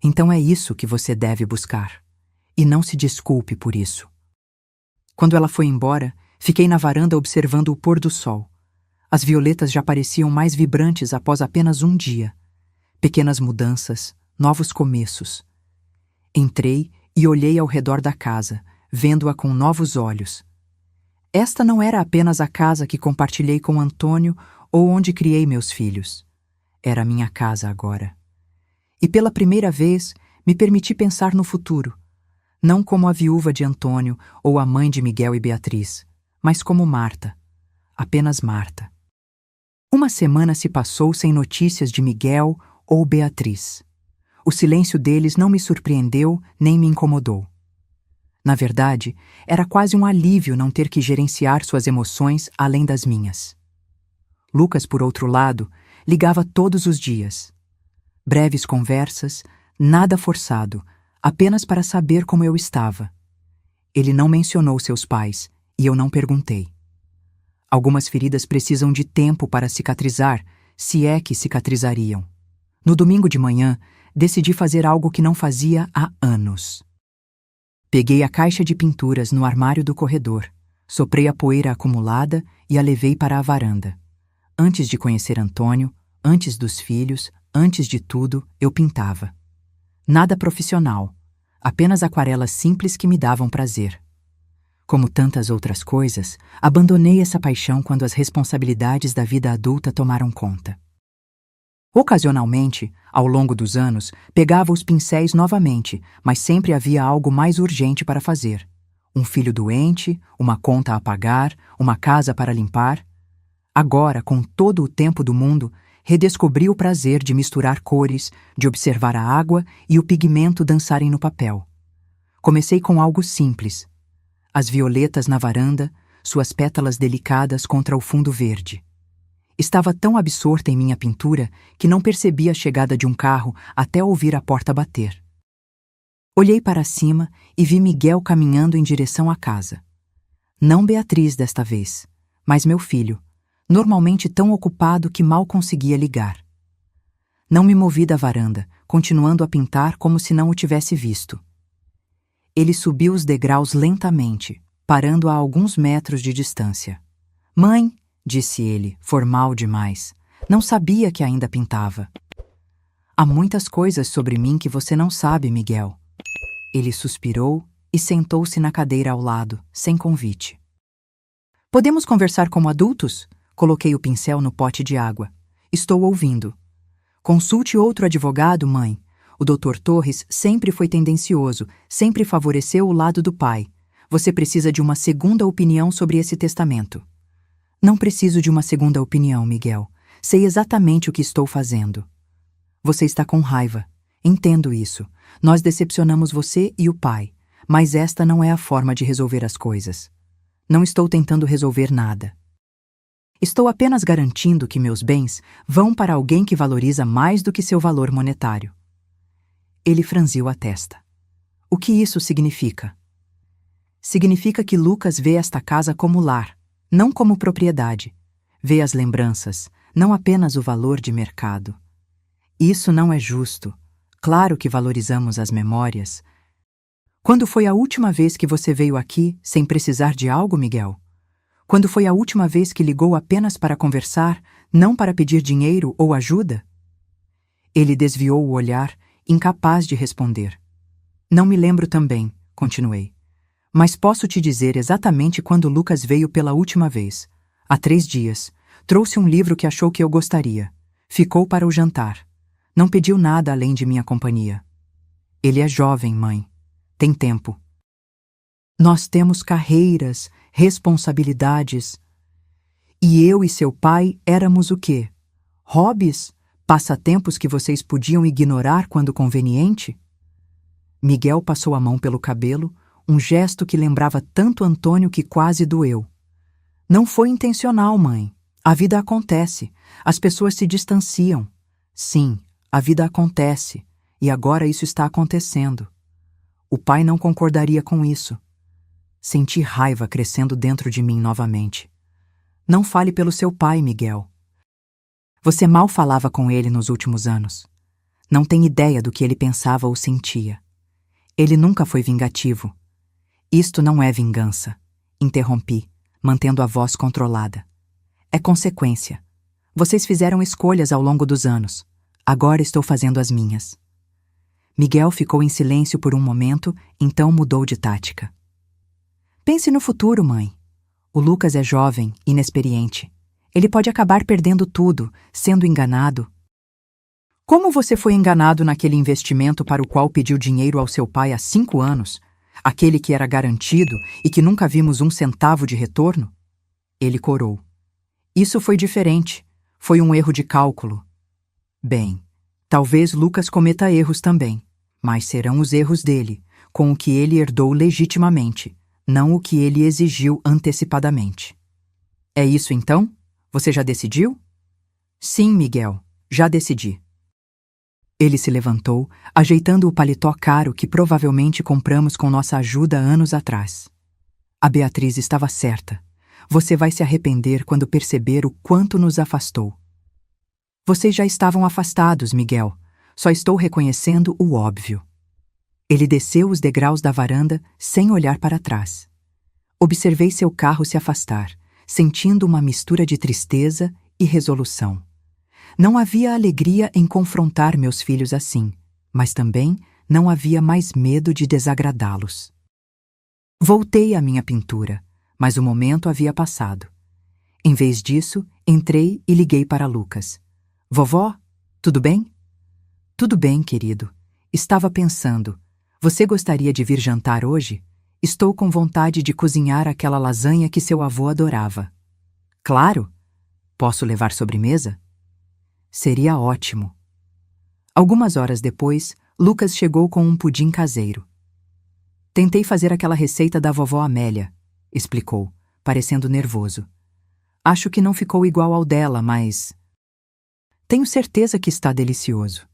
Então é isso que você deve buscar. E não se desculpe por isso. Quando ela foi embora, fiquei na varanda observando o pôr do sol. As violetas já pareciam mais vibrantes após apenas um dia. Pequenas mudanças, novos começos. Entrei e olhei ao redor da casa, vendo-a com novos olhos. Esta não era apenas a casa que compartilhei com Antônio ou onde criei meus filhos. era a minha casa agora. E pela primeira vez, me permiti pensar no futuro, não como a viúva de Antônio ou a mãe de Miguel e Beatriz, mas como Marta, apenas Marta. Uma semana se passou sem notícias de Miguel ou Beatriz. O silêncio deles não me surpreendeu nem me incomodou. Na verdade, era quase um alívio não ter que gerenciar suas emoções além das minhas. Lucas, por outro lado, ligava todos os dias. Breves conversas, nada forçado, apenas para saber como eu estava. Ele não mencionou seus pais, e eu não perguntei. Algumas feridas precisam de tempo para cicatrizar, se é que cicatrizariam. No domingo de manhã, decidi fazer algo que não fazia há anos. Peguei a caixa de pinturas no armário do corredor, soprei a poeira acumulada e a levei para a varanda. Antes de conhecer Antônio, antes dos filhos, antes de tudo, eu pintava. Nada profissional, apenas aquarelas simples que me davam prazer. Como tantas outras coisas, abandonei essa paixão quando as responsabilidades da vida adulta tomaram conta. Ocasionalmente, ao longo dos anos, pegava os pincéis novamente, mas sempre havia algo mais urgente para fazer. Um filho doente, uma conta a pagar, uma casa para limpar. Agora, com todo o tempo do mundo, redescobri o prazer de misturar cores, de observar a água e o pigmento dançarem no papel. Comecei com algo simples. As violetas na varanda, suas pétalas delicadas contra o fundo verde. Estava tão absorta em minha pintura que não percebi a chegada de um carro até ouvir a porta bater. Olhei para cima e vi Miguel caminhando em direção à casa. Não Beatriz desta vez, mas meu filho, normalmente tão ocupado que mal conseguia ligar. Não me movi da varanda, continuando a pintar como se não o tivesse visto. Ele subiu os degraus lentamente, parando a alguns metros de distância. "Mãe", disse ele, formal demais. "Não sabia que ainda pintava." "Há muitas coisas sobre mim que você não sabe, Miguel." Ele suspirou e sentou-se na cadeira ao lado, sem convite. "Podemos conversar como adultos?" Coloquei o pincel no pote de água. "Estou ouvindo." "Consulte outro advogado, mãe. O Dr. Torres sempre foi tendencioso, sempre favoreceu o lado do pai. Você precisa de uma segunda opinião sobre esse testamento." "Não preciso de uma segunda opinião, Miguel. Sei exatamente o que estou fazendo." "Você está com raiva. Entendo isso. Nós decepcionamos você e o pai, mas esta não é a forma de resolver as coisas. Não estou tentando resolver nada. Estou apenas garantindo que meus bens vão para alguém que valoriza mais do que seu valor monetário." Ele franziu a testa. "O que isso significa?" "Significa que Lucas vê esta casa como lar, não como propriedade. Vê as lembranças, não apenas o valor de mercado. Isso não é justo. Claro que valorizamos as memórias." "Quando foi a última vez que você veio aqui sem precisar de algo, Miguel? Quando foi a última vez que ligou apenas para conversar, não para pedir dinheiro ou ajuda?" Ele desviou o olhar, incapaz de responder. "Não me lembro também", continuei. "Mas posso te dizer exatamente quando Lucas veio pela última vez. Há 3 dias. Trouxe um livro que achou que eu gostaria. Ficou para o jantar. Não pediu nada além de minha companhia. Ele é jovem, mãe. Tem tempo. Nós temos carreiras, responsabilidades. E eu e seu pai éramos o quê? Hobbies? Passatempos que vocês podiam ignorar quando conveniente?" Miguel passou a mão pelo cabelo, um gesto que lembrava tanto Antônio que quase doeu. "Não foi intencional, mãe. A vida acontece. As pessoas se distanciam. Sim, a vida acontece. E agora isso está acontecendo." O pai não concordaria com isso. Senti raiva crescendo dentro de mim novamente. "Não fale pelo seu pai, Miguel. Você mal falava com ele nos últimos anos. Não tem ideia do que ele pensava ou sentia. Ele nunca foi vingativo." "Isto não é vingança", interrompi, mantendo a voz controlada. "É consequência. Vocês fizeram escolhas ao longo dos anos. Agora estou fazendo as minhas." Miguel ficou em silêncio por um momento, então mudou de tática. "Pense no futuro, mãe. O Lucas é jovem, inexperiente. Ele pode acabar perdendo tudo, sendo enganado." Como você foi enganado naquele investimento para o qual pediu dinheiro ao seu pai há 5 anos, aquele que era garantido e que nunca vimos um centavo de retorno? Ele corou. Isso foi diferente. Foi um erro de cálculo. Bem, talvez Lucas cometa erros também, mas serão os erros dele, com o que ele herdou legitimamente, não o que ele exigiu antecipadamente. É isso então? Você já decidiu? Sim, Miguel, já decidi. Ele se levantou, ajeitando o paletó caro que provavelmente compramos com nossa ajuda anos atrás. A Beatriz estava certa. Você vai se arrepender quando perceber o quanto nos afastou. Vocês já estavam afastados, Miguel. Só estou reconhecendo o óbvio. Ele desceu os degraus da varanda sem olhar para trás. Observei seu carro se afastar, sentindo uma mistura de tristeza e resolução. Não havia alegria em confrontar meus filhos assim, mas também não havia mais medo de desagradá-los. Voltei à minha pintura, mas o momento havia passado. Em vez disso, entrei e liguei para Lucas. Vovó, tudo bem? Tudo bem, querido. Estava pensando. Você gostaria de vir jantar hoje? Estou com vontade de cozinhar aquela lasanha que seu avô adorava. Claro. Posso levar sobremesa? Seria ótimo. Algumas horas depois, Lucas chegou com um pudim caseiro. Tentei fazer aquela receita da vovó Amélia, explicou, parecendo nervoso. Acho que não ficou igual ao dela, mas... Tenho certeza que está delicioso,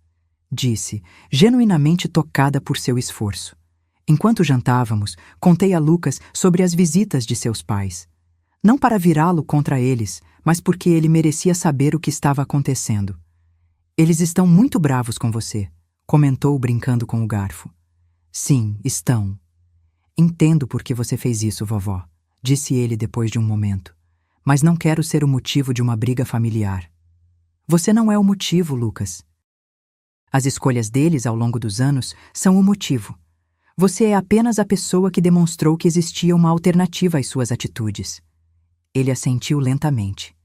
disse, genuinamente tocada por seu esforço. Enquanto jantávamos, contei a Lucas sobre as visitas de seus pais. Não para virá-lo contra eles, mas porque ele merecia saber o que estava acontecendo. Eles estão muito bravos com você, comentou brincando com o garfo. Sim, estão. Entendo por que você fez isso, vovó, disse ele depois de um momento. Mas não quero ser o motivo de uma briga familiar. Você não é o motivo, Lucas. As escolhas deles ao longo dos anos são o motivo. Você é apenas a pessoa que demonstrou que existia uma alternativa às suas atitudes. Ele assentiu lentamente.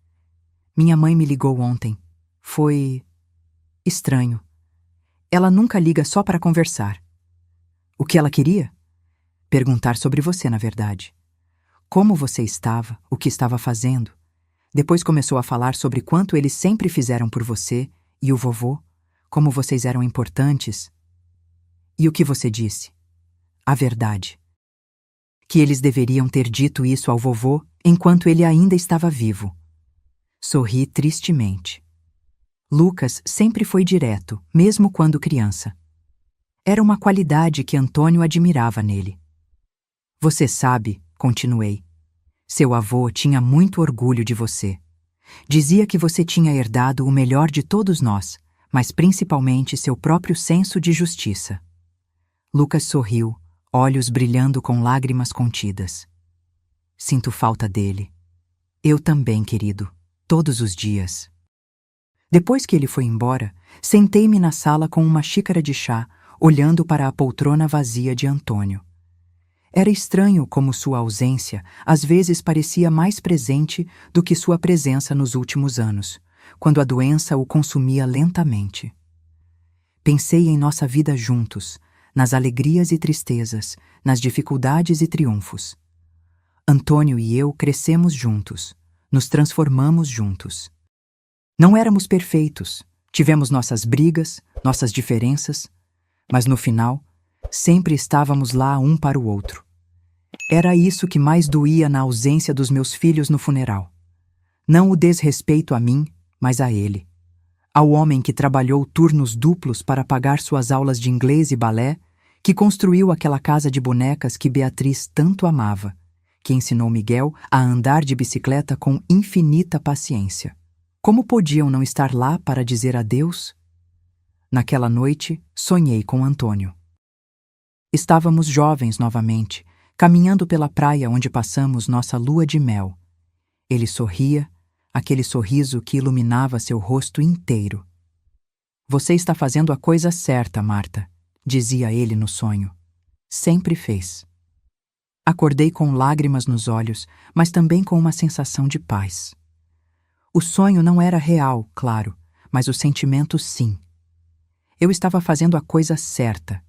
Minha mãe me ligou ontem. Foi... estranho. Ela nunca liga só para conversar. O que ela queria? Perguntar sobre você, na verdade. Como você estava, o que estava fazendo. Depois começou a falar sobre quanto eles sempre fizeram por você e o vovô, como vocês eram importantes. E o que você disse? A verdade. Que eles deveriam ter dito isso ao vovô enquanto ele ainda estava vivo. Sorri tristemente. Lucas sempre foi direto, mesmo quando criança. Era uma qualidade que Antônio admirava nele. Você sabe, continuei, seu avô tinha muito orgulho de você. Dizia que você tinha herdado o melhor de todos nós, mas principalmente seu próprio senso de justiça. Lucas sorriu, olhos brilhando com lágrimas contidas. Sinto falta dele. Eu também, querido, todos os dias. Depois que ele foi embora, sentei-me na sala com uma xícara de chá, olhando para a poltrona vazia de Antônio. Era estranho como sua ausência às vezes parecia mais presente do que sua presença nos últimos anos, quando a doença o consumia lentamente. Pensei em nossa vida juntos, nas alegrias e tristezas, nas dificuldades e triunfos. Antônio e eu crescemos juntos, nos transformamos juntos. Não éramos perfeitos, tivemos nossas brigas, nossas diferenças, mas no final, sempre estávamos lá um para o outro. Era isso que mais doía na ausência dos meus filhos no funeral. Não o desrespeito a mim, mas a ele. Ao homem que trabalhou turnos duplos para pagar suas aulas de inglês e balé, que construiu aquela casa de bonecas que Beatriz tanto amava, que ensinou Miguel a andar de bicicleta com infinita paciência. Como podiam não estar lá para dizer adeus? Naquela noite, sonhei com Antônio. Estávamos jovens novamente, caminhando pela praia onde passamos nossa lua de mel. Ele sorria, aquele sorriso que iluminava seu rosto inteiro. Você está fazendo a coisa certa, Marta, dizia ele no sonho. Sempre fez. Acordei com lágrimas nos olhos, mas também com uma sensação de paz. O sonho não era real, claro, mas o sentimento sim. Eu estava fazendo a coisa certa.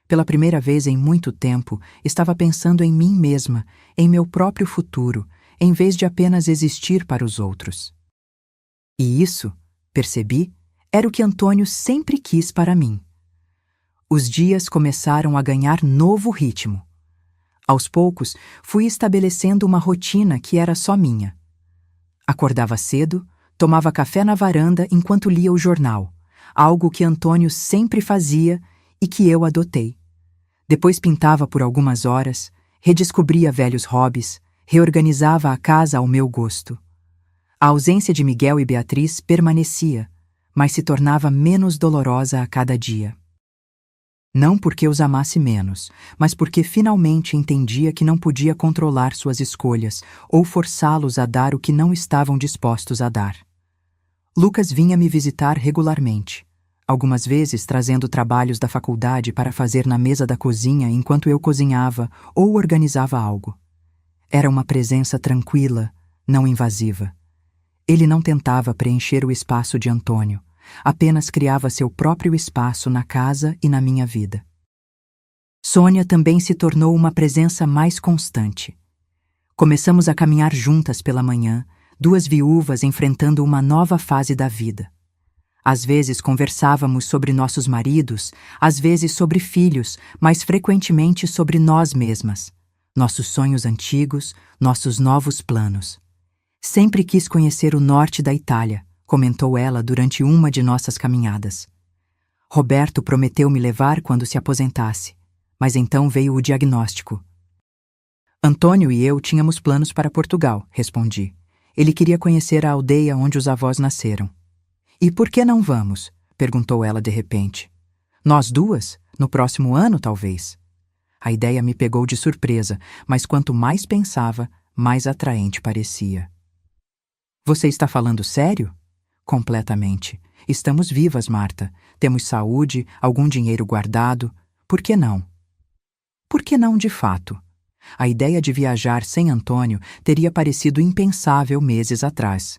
Pela primeira vez em muito tempo, estava pensando em mim mesma, em meu próprio futuro, em vez de apenas existir para os outros. E isso, percebi, era o que Antônio sempre quis para mim. Os dias começaram a ganhar novo ritmo. Aos poucos, fui estabelecendo uma rotina que era só minha. Acordava cedo, tomava café na varanda enquanto lia o jornal, algo que Antônio sempre fazia e que eu adotei. Depois pintava por algumas horas, redescobria velhos hobbies, reorganizava a casa ao meu gosto. A ausência de Miguel e Beatriz permanecia, mas se tornava menos dolorosa a cada dia. Não porque os amasse menos, mas porque finalmente entendia que não podia controlar suas escolhas ou forçá-los a dar o que não estavam dispostos a dar. Lucas vinha me visitar regularmente, algumas vezes trazendo trabalhos da faculdade para fazer na mesa da cozinha enquanto eu cozinhava ou organizava algo. Era uma presença tranquila, não invasiva. Ele não tentava preencher o espaço de Antônio, apenas criava seu próprio espaço na casa e na minha vida. Sônia também se tornou uma presença mais constante. Começamos a caminhar juntas pela manhã, duas viúvas enfrentando uma nova fase da vida. Às vezes conversávamos sobre nossos maridos, às vezes sobre filhos, mais frequentemente sobre nós mesmas, nossos sonhos antigos, nossos novos planos. Sempre quis conhecer o norte da Itália, comentou ela durante uma de nossas caminhadas. Roberto prometeu me levar quando se aposentasse, mas então veio o diagnóstico. Antônio e eu tínhamos planos para Portugal, respondi. Ele queria conhecer a aldeia onde os avós nasceram. E por que não vamos? Perguntou ela de repente. Nós duas? No próximo ano, talvez? A ideia me pegou de surpresa, mas quanto mais pensava, mais atraente parecia. Você está falando sério? Completamente. Estamos vivas, Marta. Temos saúde, algum dinheiro guardado. Por que não? Por que não, de fato? A ideia de viajar sem Antônio teria parecido impensável meses atrás.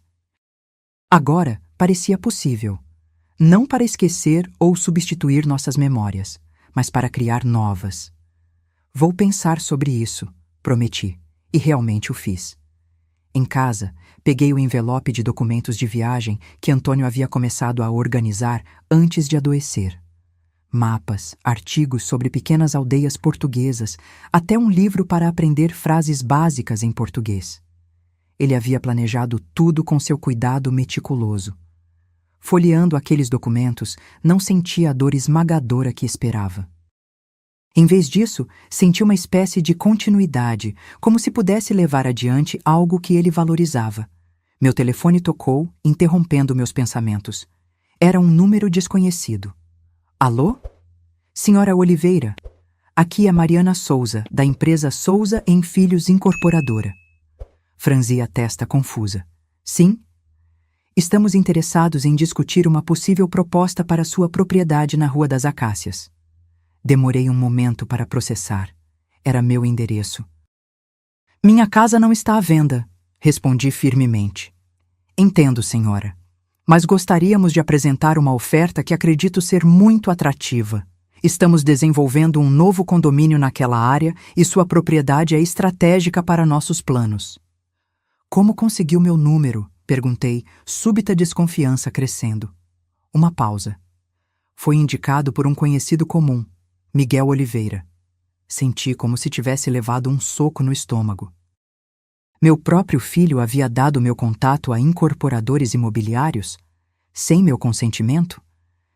Agora parecia possível. Não para esquecer ou substituir nossas memórias, mas para criar novas. Vou pensar sobre isso, prometi, e realmente o fiz. Em casa, peguei o envelope de documentos de viagem que Antônio havia começado a organizar antes de adoecer. Mapas, artigos sobre pequenas aldeias portuguesas, até um livro para aprender frases básicas em português. Ele havia planejado tudo com seu cuidado meticuloso. Folheando aqueles documentos, não sentia a dor esmagadora que esperava. Em vez disso, senti uma espécie de continuidade, como se pudesse levar adiante algo que ele valorizava. Meu telefone tocou, interrompendo meus pensamentos. Era um número desconhecido. Alô? Senhora Oliveira, aqui é Mariana Souza, da empresa Souza em Filhos Incorporadora. Franzi a testa confusa. Sim? Estamos interessados em discutir uma possível proposta para sua propriedade na Rua das Acácias. Demorei um momento para processar. Era meu endereço. Minha casa não está à venda, respondi firmemente. Entendo, senhora. Mas gostaríamos de apresentar uma oferta que acredito ser muito atrativa. Estamos desenvolvendo um novo condomínio naquela área e sua propriedade é estratégica para nossos planos. Como conseguiu meu número? Perguntei, súbita desconfiança crescendo. Uma pausa. Foi indicado por um conhecido comum, Miguel Oliveira. Senti como se tivesse levado um soco no estômago. Meu próprio filho havia dado meu contato a incorporadores imobiliários? Sem meu consentimento?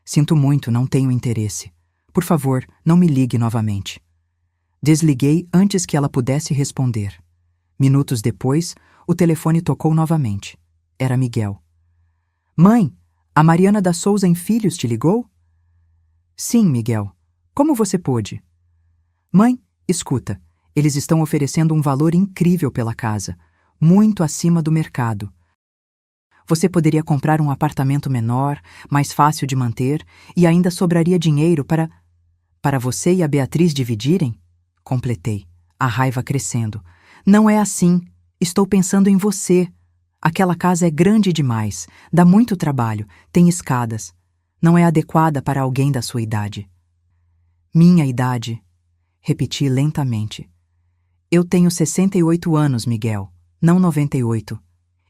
Sinto muito, não tenho interesse. Por favor, não me ligue novamente. Desliguei antes que ela pudesse responder. Minutos depois, o telefone tocou novamente. Era Miguel. Mãe, a Mariana da Souza em Filhos te ligou? Sim, Miguel. Como você pôde? Mãe, escuta, eles estão oferecendo um valor incrível pela casa, muito acima do mercado. Você poderia comprar um apartamento menor, mais fácil de manter, e ainda sobraria dinheiro para você e a Beatriz dividirem? Completei, a raiva crescendo. Não é assim. Estou pensando em você. Aquela casa é grande demais, dá muito trabalho, tem escadas. Não é adequada para alguém da sua idade. Minha idade, repeti lentamente. Eu tenho 68 anos, Miguel, não 98.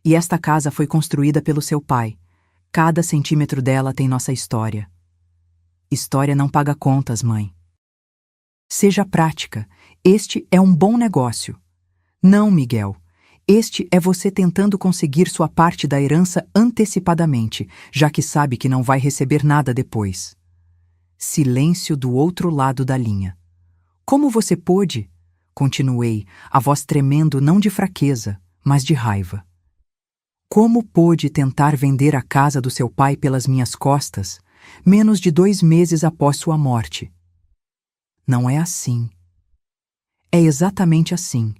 E esta casa foi construída pelo seu pai. Cada centímetro dela tem nossa história. História não paga contas, mãe. Seja prática. Este é um bom negócio. Não, Miguel. Este é você tentando conseguir sua parte da herança antecipadamente, já que sabe que não vai receber nada depois. Silêncio do outro lado da linha. Como você pôde? Continuei, a voz tremendo não de fraqueza, mas de raiva. Como pôde tentar vender a casa do seu pai pelas minhas costas, menos de 2 meses após sua morte? Não é assim. É exatamente assim.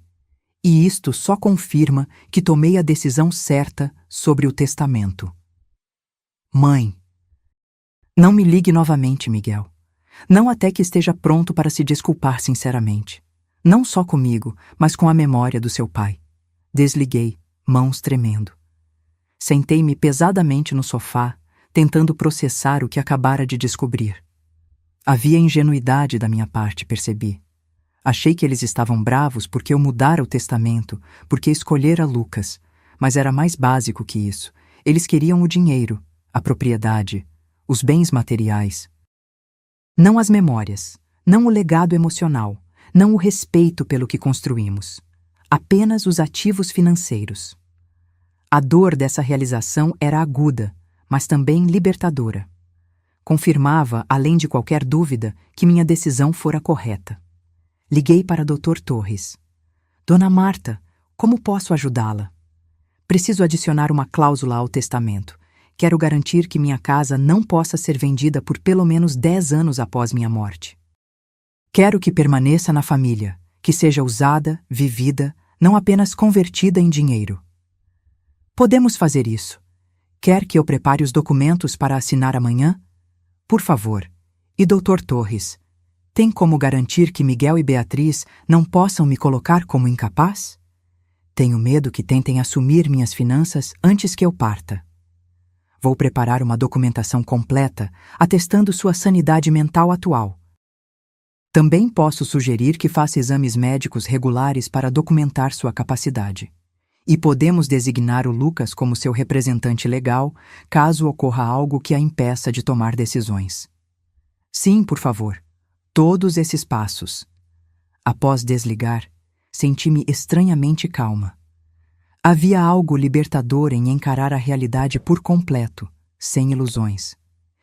E isto só confirma que tomei a decisão certa sobre o testamento. Mãe. Não me ligue novamente, Miguel. Não até que esteja pronto para se desculpar sinceramente. Não só comigo, mas com a memória do seu pai. Desliguei, mãos tremendo. Sentei-me pesadamente no sofá, tentando processar o que acabara de descobrir. Havia ingenuidade da minha parte, percebi. Achei que eles estavam bravos porque eu mudara o testamento, porque escolhera Lucas, mas era mais básico que isso. Eles queriam o dinheiro, a propriedade, os bens materiais. Não as memórias, não o legado emocional, não o respeito pelo que construímos. Apenas os ativos financeiros. A dor dessa realização era aguda, mas também libertadora. Confirmava, além de qualquer dúvida, que minha decisão fora correta. Liguei para Dr. Torres. Dona Marta, como posso ajudá-la? Preciso adicionar uma cláusula ao testamento. Quero garantir que minha casa não possa ser vendida por pelo menos 10 anos após minha morte. Quero que permaneça na família, que seja usada, vivida, não apenas convertida em dinheiro. Podemos fazer isso. Quer que eu prepare os documentos para assinar amanhã? Por favor. E Dr. Torres, tem como garantir que Miguel e Beatriz não possam me colocar como incapaz? Tenho medo que tentem assumir minhas finanças antes que eu parta. Vou preparar uma documentação completa, atestando sua sanidade mental atual. Também posso sugerir que faça exames médicos regulares para documentar sua capacidade. E podemos designar o Lucas como seu representante legal, caso ocorra algo que a impeça de tomar decisões. Sim, por favor. Todos esses passos. Após desligar, senti-me estranhamente calma. Havia algo libertador em encarar a realidade por completo, sem ilusões.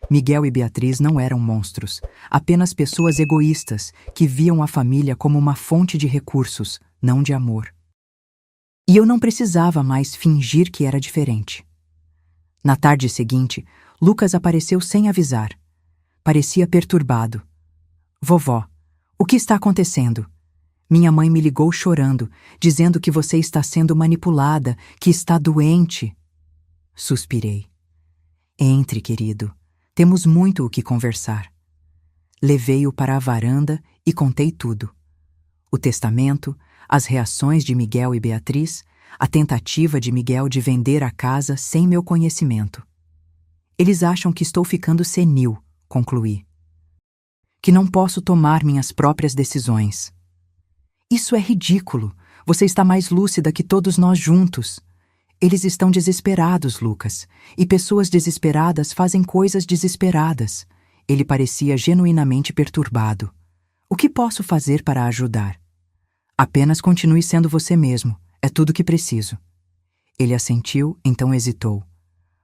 Miguel e Beatriz não eram monstros, apenas pessoas egoístas que viam a família como uma fonte de recursos, não de amor. E eu não precisava mais fingir que era diferente. Na tarde seguinte, Lucas apareceu sem avisar. Parecia perturbado. Vovó, o que está acontecendo? Minha mãe me ligou chorando, dizendo que você está sendo manipulada, que está doente. Suspirei. Entre, querido. Temos muito o que conversar. Levei-o para a varanda e contei tudo. O testamento, as reações de Miguel e Beatriz, a tentativa de Miguel de vender a casa sem meu conhecimento. Eles acham que estou ficando senil, concluí. Que não posso tomar minhas próprias decisões. Isso é ridículo. Você está mais lúcida que todos nós juntos. Eles estão desesperados, Lucas, e pessoas desesperadas fazem coisas desesperadas. Ele parecia genuinamente perturbado. O que posso fazer para ajudar? Apenas continue sendo você mesmo. É tudo que preciso. Ele assentiu, então hesitou.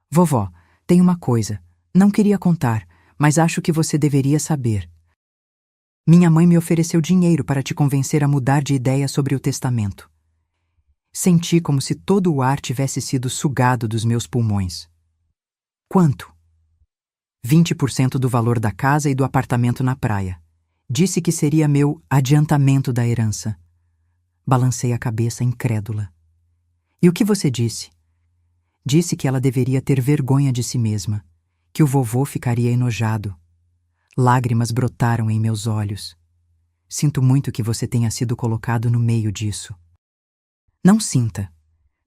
Vovó, tem uma coisa. Não queria contar, mas acho que você deveria saber. Minha mãe me ofereceu dinheiro para te convencer a mudar de ideia sobre o testamento. Senti como se todo o ar tivesse sido sugado dos meus pulmões. Quanto? 20% do valor da casa e do apartamento na praia. Disse que seria meu adiantamento da herança. Balancei a cabeça incrédula. E o que você disse? Disse que ela deveria ter vergonha de si mesma, que o vovô ficaria enojado. Lágrimas brotaram em meus olhos. Sinto muito que você tenha sido colocado no meio disso. Não sinta.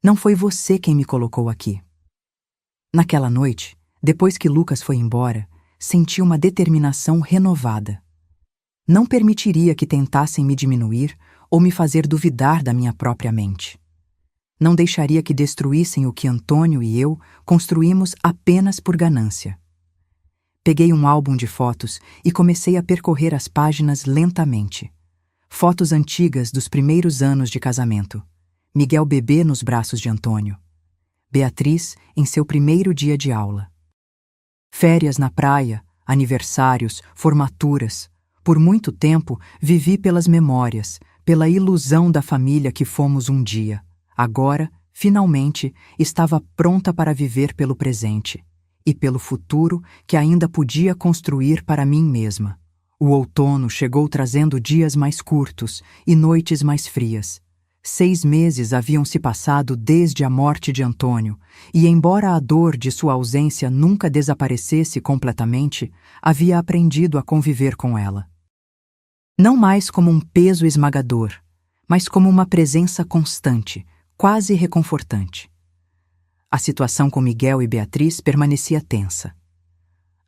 Não foi você quem me colocou aqui. Naquela noite, depois que Lucas foi embora, senti uma determinação renovada. Não permitiria que tentassem me diminuir ou me fazer duvidar da minha própria mente. Não deixaria que destruíssem o que Antônio e eu construímos apenas por ganância. Peguei um álbum de fotos e comecei a percorrer as páginas lentamente. Fotos antigas dos primeiros anos de casamento. Miguel bebê nos braços de Antônio. Beatriz em seu primeiro dia de aula. Férias na praia, aniversários, formaturas. Por muito tempo vivi pelas memórias, pela ilusão da família que fomos um dia. Agora, finalmente, estava pronta para viver pelo presente e pelo futuro que ainda podia construir para mim mesma. O outono chegou trazendo dias mais curtos e noites mais frias. 6 meses haviam se passado desde a morte de Antônio, e embora a dor de sua ausência nunca desaparecesse completamente, havia aprendido a conviver com ela. Não mais como um peso esmagador, mas como uma presença constante, quase reconfortante. A situação com Miguel e Beatriz permanecia tensa.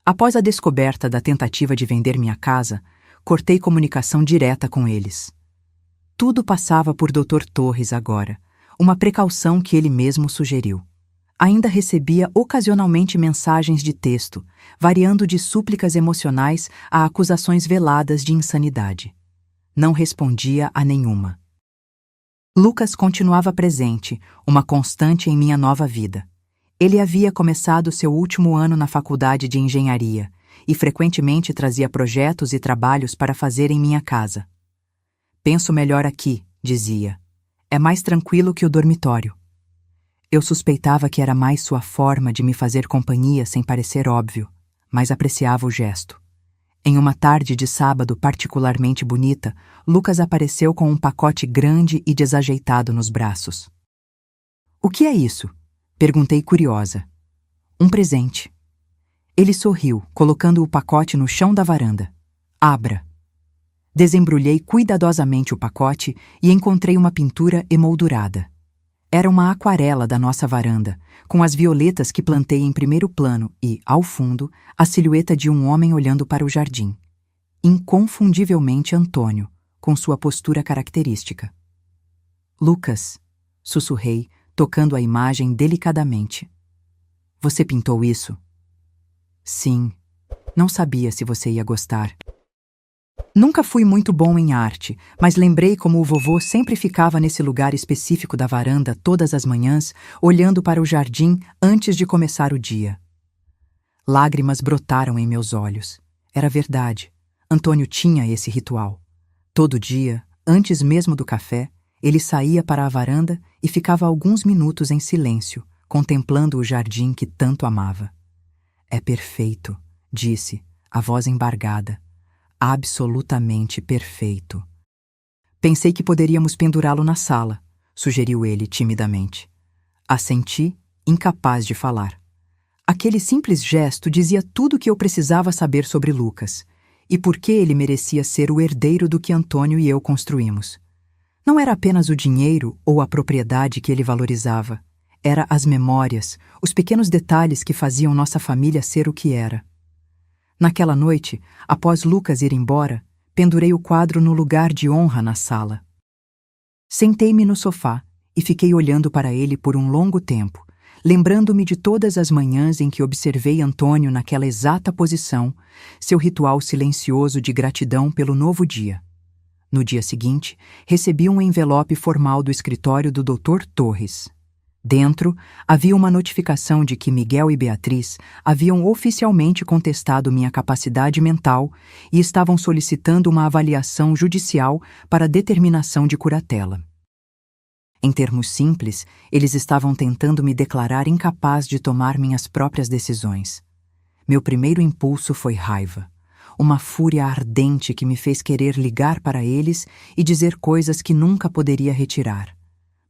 Após a descoberta da tentativa de vender minha casa, cortei comunicação direta com eles. Tudo passava por Dr. Torres agora, uma precaução que ele mesmo sugeriu. Ainda recebia ocasionalmente mensagens de texto, variando de súplicas emocionais a acusações veladas de insanidade. Não respondia a nenhuma. Lucas continuava presente, uma constante em minha nova vida. Ele havia começado seu último ano na faculdade de engenharia e frequentemente trazia projetos e trabalhos para fazer em minha casa. Penso melhor aqui, dizia. É mais tranquilo que o dormitório. Eu suspeitava que era mais sua forma de me fazer companhia sem parecer óbvio, mas apreciava o gesto. Em uma tarde de sábado particularmente bonita, Lucas apareceu com um pacote grande e desajeitado nos braços. O que é isso? Perguntei curiosa. Um presente. Ele sorriu, colocando o pacote no chão da varanda. Abra. Desembrulhei cuidadosamente o pacote e encontrei uma pintura emoldurada. Era uma aquarela da nossa varanda, com as violetas que plantei em primeiro plano e, ao fundo, a silhueta de um homem olhando para o jardim. Inconfundivelmente Antônio, com sua postura característica. Lucas, sussurrei, tocando a imagem delicadamente. Você pintou isso? Sim. Não sabia se você ia gostar. Nunca fui muito bom em arte, mas lembrei como o vovô sempre ficava nesse lugar específico da varanda todas as manhãs, olhando para o jardim antes de começar o dia. Lágrimas brotaram em meus olhos. Era verdade. Antônio tinha esse ritual. Todo dia, antes mesmo do café, ele saía para a varanda e ficava alguns minutos em silêncio, contemplando o jardim que tanto amava. É perfeito, disse, a voz embargada. Absolutamente perfeito. Pensei que poderíamos pendurá-lo na sala, sugeriu ele timidamente. Assenti, incapaz de falar. Aquele simples gesto dizia tudo o que eu precisava saber sobre Lucas, e por que ele merecia ser o herdeiro do que Antônio e eu construímos. Não era apenas o dinheiro ou a propriedade que ele valorizava, era as memórias, os pequenos detalhes que faziam nossa família ser o que era. Naquela noite, após Lucas ir embora, pendurei o quadro no lugar de honra na sala. Sentei-me no sofá e fiquei olhando para ele por um longo tempo, lembrando-me de todas as manhãs em que observei Antônio naquela exata posição, seu ritual silencioso de gratidão pelo novo dia. No dia seguinte, recebi um envelope formal do escritório do Dr. Torres. Dentro, havia uma notificação de que Miguel e Beatriz haviam oficialmente contestado minha capacidade mental e estavam solicitando uma avaliação judicial para determinação de curatela. Em termos simples, eles estavam tentando me declarar incapaz de tomar minhas próprias decisões. Meu primeiro impulso foi raiva, uma fúria ardente que me fez querer ligar para eles e dizer coisas que nunca poderia retirar.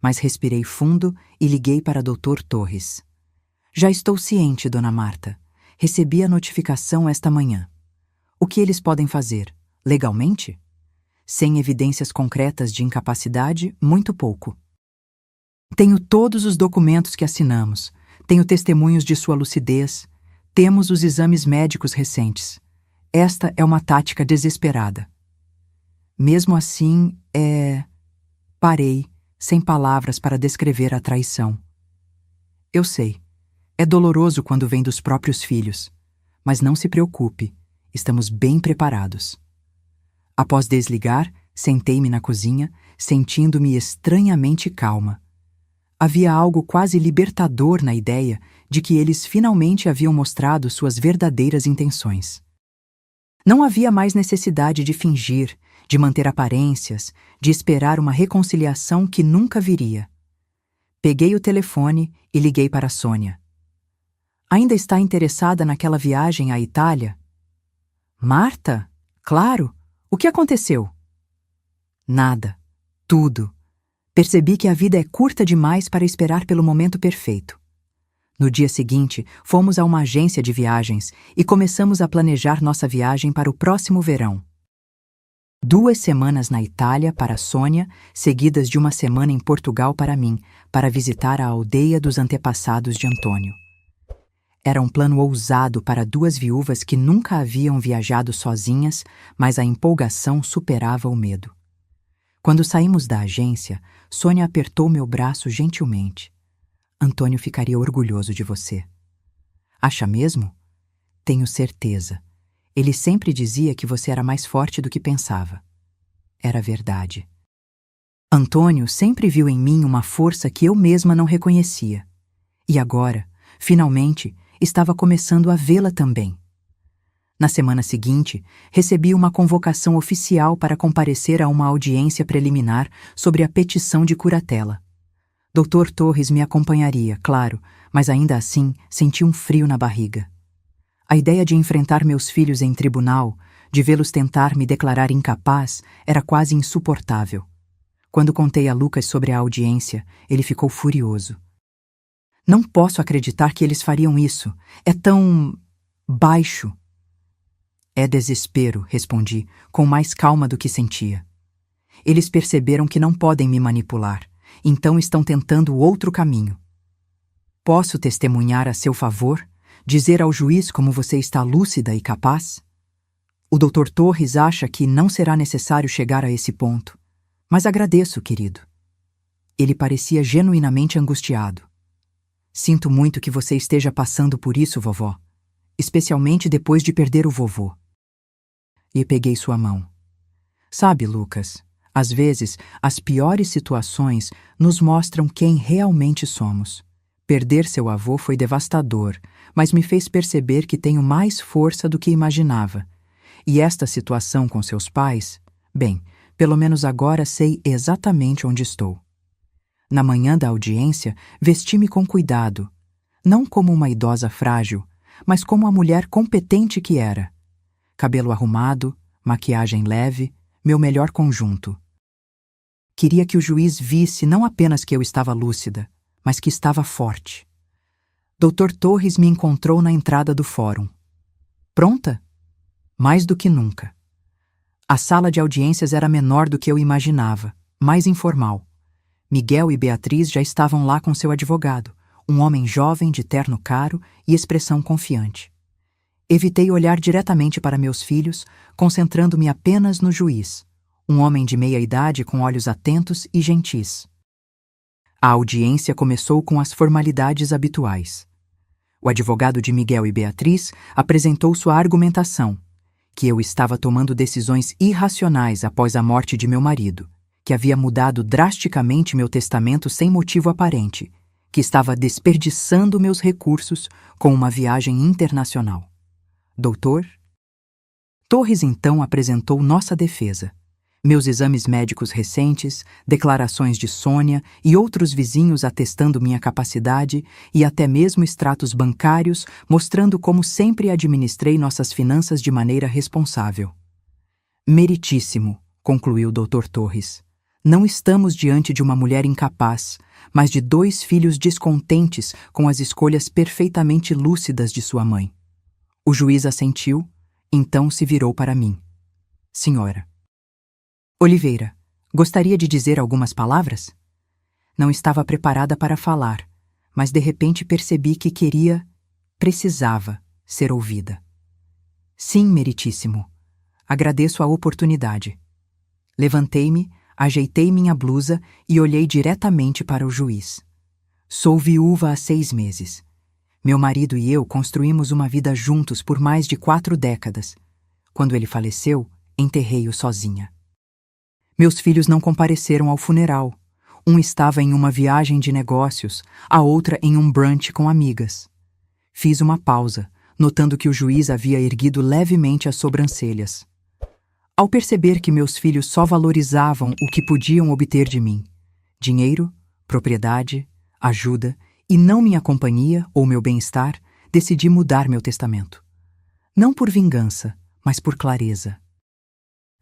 Mas respirei fundo e liguei para Dr. Torres. Já estou ciente, Dona Marta. Recebi a notificação esta manhã. O que eles podem fazer? Legalmente? Sem evidências concretas de incapacidade, muito pouco. Tenho todos os documentos que assinamos. Tenho testemunhos de sua lucidez. Temos os exames médicos recentes. Esta é uma tática desesperada. Mesmo assim, Parei, sem palavras para descrever a traição. Eu sei, é doloroso quando vem dos próprios filhos, mas não se preocupe, estamos bem preparados. Após desligar, sentei-me na cozinha, sentindo-me estranhamente calma. Havia algo quase libertador na ideia de que eles finalmente haviam mostrado suas verdadeiras intenções. Não havia mais necessidade de fingir, de manter aparências, de esperar uma reconciliação que nunca viria. Peguei o telefone e liguei para Sônia. Ainda está interessada naquela viagem à Itália? Marta? Claro! O que aconteceu? Nada. Tudo. Percebi que a vida é curta demais para esperar pelo momento perfeito. No dia seguinte, fomos a uma agência de viagens e começamos a planejar nossa viagem para o próximo verão. 2 semanas na Itália para Sônia, seguidas de uma semana em Portugal para mim, para visitar a aldeia dos antepassados de Antônio. Era um plano ousado para 2 viúvas que nunca haviam viajado sozinhas, mas a empolgação superava o medo. Quando saímos da agência, Sônia apertou meu braço gentilmente. Antônio ficaria orgulhoso de você. Acha mesmo? Tenho certeza. Ele sempre dizia que você era mais forte do que pensava. Era verdade. Antônio sempre viu em mim uma força que eu mesma não reconhecia. E agora, finalmente, estava começando a vê-la também. Na semana seguinte, recebi uma convocação oficial para comparecer a uma audiência preliminar sobre a petição de curatela. Dr. Torres me acompanharia, claro, mas ainda assim senti um frio na barriga. A ideia de enfrentar meus filhos em tribunal, de vê-los tentar me declarar incapaz, era quase insuportável. Quando contei a Lucas sobre a audiência, ele ficou furioso. Não posso acreditar que eles fariam isso. É tão baixo. É desespero, respondi, com mais calma do que sentia. Eles perceberam que não podem me manipular, então estão tentando outro caminho. Posso testemunhar a seu favor? Dizer ao juiz como você está lúcida e capaz? O Dr. Torres acha que não será necessário chegar a esse ponto, mas agradeço, querido. Ele parecia genuinamente angustiado. Sinto muito que você esteja passando por isso, vovó, especialmente depois de perder o vovô. E peguei sua mão. Sabe, Lucas, às vezes as piores situações nos mostram quem realmente somos. Perder seu avô foi devastador, mas me fez perceber que tenho mais força do que imaginava. E esta situação com seus pais, bem, pelo menos agora sei exatamente onde estou. Na manhã da audiência, vesti-me com cuidado, não como uma idosa frágil, mas como a mulher competente que era. Cabelo arrumado, maquiagem leve, meu melhor conjunto. Queria que o juiz visse não apenas que eu estava lúcida, mas que estava forte. Dr. Torres me encontrou na entrada do fórum. Pronta? Mais do que nunca. A sala de audiências era menor do que eu imaginava, mais informal. Miguel e Beatriz já estavam lá com seu advogado, um homem jovem de terno caro e expressão confiante. Evitei olhar diretamente para meus filhos, concentrando-me apenas no juiz, um homem de meia idade com olhos atentos e gentis. A audiência começou com as formalidades habituais. O advogado de Miguel e Beatriz apresentou sua argumentação, que eu estava tomando decisões irracionais após a morte de meu marido, que havia mudado drasticamente meu testamento sem motivo aparente, que estava desperdiçando meus recursos com uma viagem internacional. Doutor? Torres então apresentou nossa defesa. Meus exames médicos recentes, declarações de Sônia e outros vizinhos atestando minha capacidade e até mesmo extratos bancários mostrando como sempre administrei nossas finanças de maneira responsável. Meritíssimo, concluiu Dr. Torres. Não estamos diante de uma mulher incapaz, mas de 2 filhos descontentes com as escolhas perfeitamente lúcidas de sua mãe. O juiz assentiu, então se virou para mim. Senhora. Oliveira, gostaria de dizer algumas palavras? Não estava preparada para falar, mas de repente percebi que precisava, ser ouvida. Sim, meritíssimo. Agradeço a oportunidade. Levantei-me, ajeitei minha blusa e olhei diretamente para o juiz. Sou viúva há 6 meses. Meu marido e eu construímos uma vida juntos por mais de 4 décadas. Quando ele faleceu, enterrei-o sozinha. Meus filhos não compareceram ao funeral. Um estava em uma viagem de negócios, a outra em um brunch com amigas. Fiz uma pausa, notando que o juiz havia erguido levemente as sobrancelhas. Ao perceber que meus filhos só valorizavam o que podiam obter de mim, dinheiro, propriedade, ajuda, e não minha companhia ou meu bem-estar, decidi mudar meu testamento. Não por vingança, mas por clareza.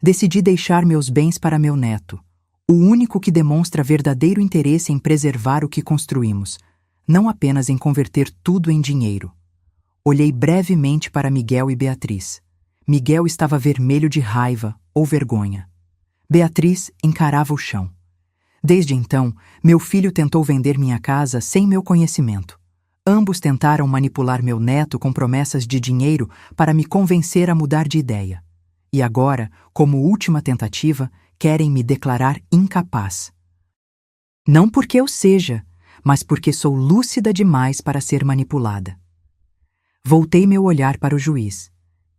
Decidi deixar meus bens para meu neto, o único que demonstra verdadeiro interesse em preservar o que construímos, não apenas em converter tudo em dinheiro. Olhei brevemente para Miguel e Beatriz. Miguel estava vermelho de raiva ou vergonha. Beatriz encarava o chão. Desde então, meu filho tentou vender minha casa sem meu conhecimento. Ambos tentaram manipular meu neto com promessas de dinheiro para me convencer a mudar de ideia. E agora, como última tentativa, querem me declarar incapaz. Não porque eu seja, mas porque sou lúcida demais para ser manipulada. Voltei meu olhar para o juiz.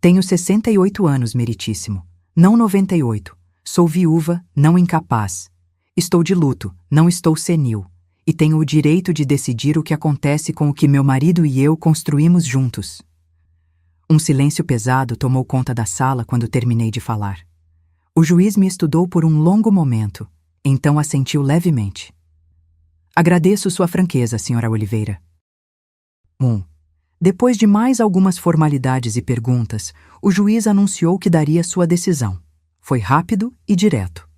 Tenho 68 anos, meritíssimo, não 98. Sou viúva, não incapaz. Estou de luto, não estou senil. E tenho o direito de decidir o que acontece com o que meu marido e eu construímos juntos. Um silêncio pesado tomou conta da sala quando terminei de falar. O juiz me estudou por um longo momento, então assentiu levemente. Agradeço sua franqueza, Sra. Oliveira. Depois de mais algumas formalidades e perguntas, o juiz anunciou que daria sua decisão. Foi rápido e direto.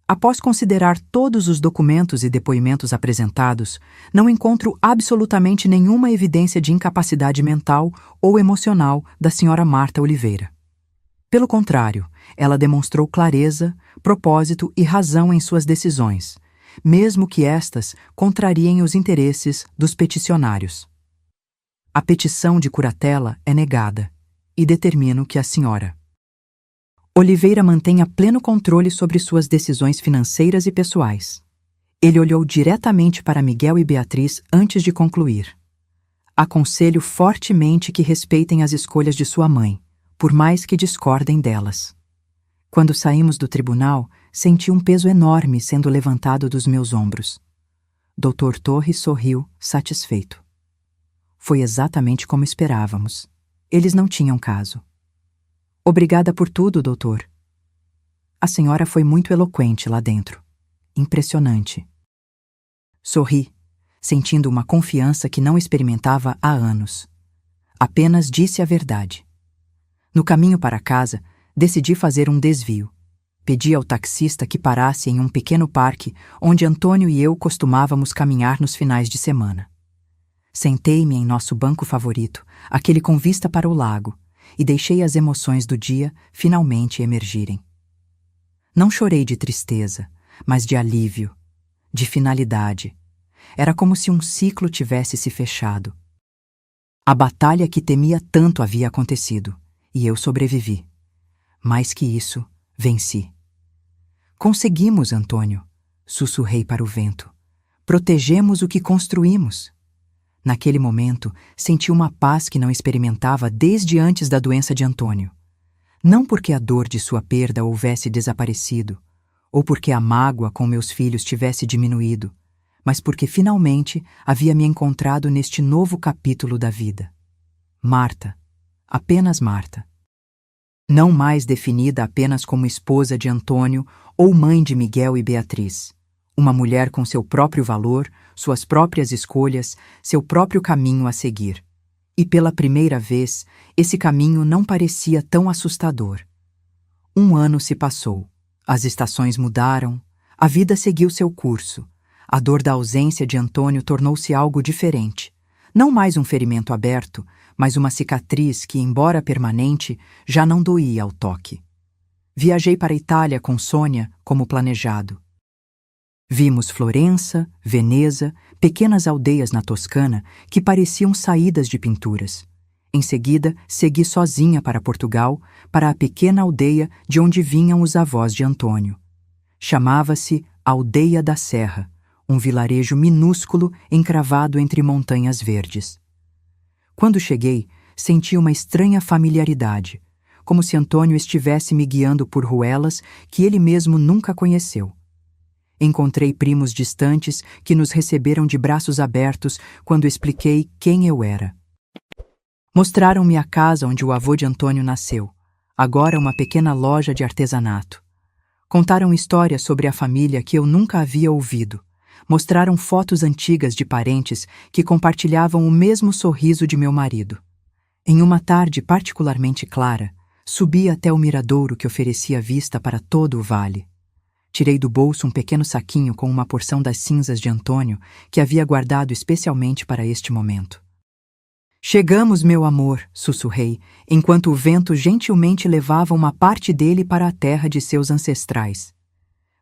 Após considerar todos os documentos e depoimentos apresentados, não encontro absolutamente nenhuma evidência de incapacidade mental ou emocional da Sra. Marta Oliveira. Pelo contrário, ela demonstrou clareza, propósito e razão em suas decisões, mesmo que estas contrariem os interesses dos peticionários. A petição de curatela é negada e determino que a Sra. Oliveira mantenha pleno controle sobre suas decisões financeiras e pessoais. Ele olhou diretamente para Miguel e Beatriz antes de concluir. Aconselho fortemente que respeitem as escolhas de sua mãe, por mais que discordem delas. Quando saímos do tribunal, senti um peso enorme sendo levantado dos meus ombros. Dr. Torres sorriu, satisfeito. Foi exatamente como esperávamos. Eles não tinham caso. Obrigada por tudo, doutor. A senhora foi muito eloquente lá dentro. Impressionante. Sorri, sentindo uma confiança que não experimentava há anos. Apenas disse a verdade. No caminho para casa, decidi fazer um desvio. Pedi ao taxista que parasse em um pequeno parque onde Antônio e eu costumávamos caminhar nos finais de semana. Sentei-me em nosso banco favorito, aquele com vista para o lago, e deixei as emoções do dia finalmente emergirem. Não chorei de tristeza, mas de alívio, de finalidade. Era como se um ciclo tivesse se fechado. A batalha que temia tanto havia acontecido, e eu sobrevivi. Mais que isso, venci. Conseguimos, Antônio, sussurrei para o vento. Protegemos o que construímos. Naquele momento, senti uma paz que não experimentava desde antes da doença de Antônio. Não porque a dor de sua perda houvesse desaparecido, ou porque a mágoa com meus filhos tivesse diminuído, mas porque finalmente havia me encontrado neste novo capítulo da vida. Marta, apenas Marta. Não mais definida apenas como esposa de Antônio ou mãe de Miguel e Beatriz. Uma mulher com seu próprio valor, suas próprias escolhas, seu próprio caminho a seguir. E pela primeira vez, esse caminho não parecia tão assustador. 1 ano se passou, as estações mudaram, a vida seguiu seu curso. A dor da ausência de Antônio tornou-se algo diferente. Não mais um ferimento aberto, mas uma cicatriz que, embora permanente, já não doía ao toque. Viajei para a Itália com Sônia, como planejado. Vimos Florença, Veneza, pequenas aldeias na Toscana que pareciam saídas de pinturas. Em seguida, segui sozinha para Portugal, para a pequena aldeia de onde vinham os avós de Antônio. Chamava-se Aldeia da Serra, um vilarejo minúsculo encravado entre montanhas verdes. Quando cheguei, senti uma estranha familiaridade, como se Antônio estivesse me guiando por ruelas que ele mesmo nunca conheceu. Encontrei primos distantes que nos receberam de braços abertos quando expliquei quem eu era. Mostraram-me a casa onde o avô de Antônio nasceu, agora uma pequena loja de artesanato. Contaram histórias sobre a família que eu nunca havia ouvido. Mostraram fotos antigas de parentes que compartilhavam o mesmo sorriso de meu marido. Em uma tarde particularmente clara, subi até o miradouro que oferecia vista para todo o vale. Tirei do bolso um pequeno saquinho com uma porção das cinzas de Antônio que havia guardado especialmente para este momento. Chegamos, meu amor, sussurrei, enquanto o vento gentilmente levava uma parte dele para a terra de seus ancestrais.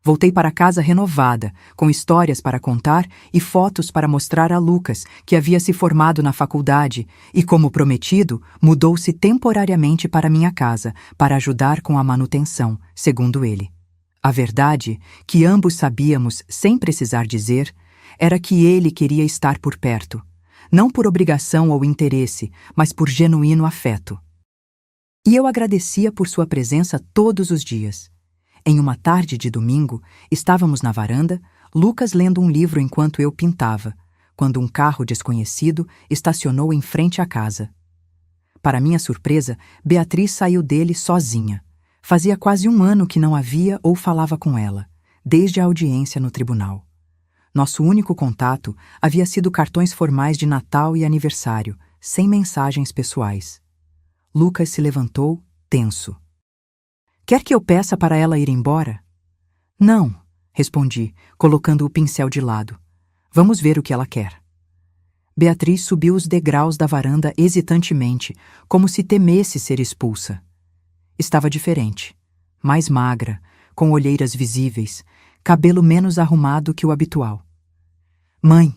Voltei para casa renovada, com histórias para contar e fotos para mostrar a Lucas, que havia se formado na faculdade e, como prometido, mudou-se temporariamente para minha casa, para ajudar com a manutenção, segundo ele. A verdade, que ambos sabíamos sem precisar dizer, era que ele queria estar por perto. Não por obrigação ou interesse, mas por genuíno afeto. E eu agradecia por sua presença todos os dias. Em uma tarde de domingo, estávamos na varanda, Lucas lendo um livro enquanto eu pintava, quando um carro desconhecido estacionou em frente à casa. Para minha surpresa, Beatriz saiu dele sozinha. Fazia quase um ano que não a via ou falava com ela, desde a audiência no tribunal. Nosso único contato havia sido cartões formais de Natal e aniversário, sem mensagens pessoais. Lucas se levantou, tenso. Quer que eu peça para ela ir embora? Não, respondi, colocando o pincel de lado. Vamos ver o que ela quer. Beatriz subiu os degraus da varanda hesitantemente, como se temesse ser expulsa. Estava diferente, mais magra, com olheiras visíveis, cabelo menos arrumado que o habitual. Mãe,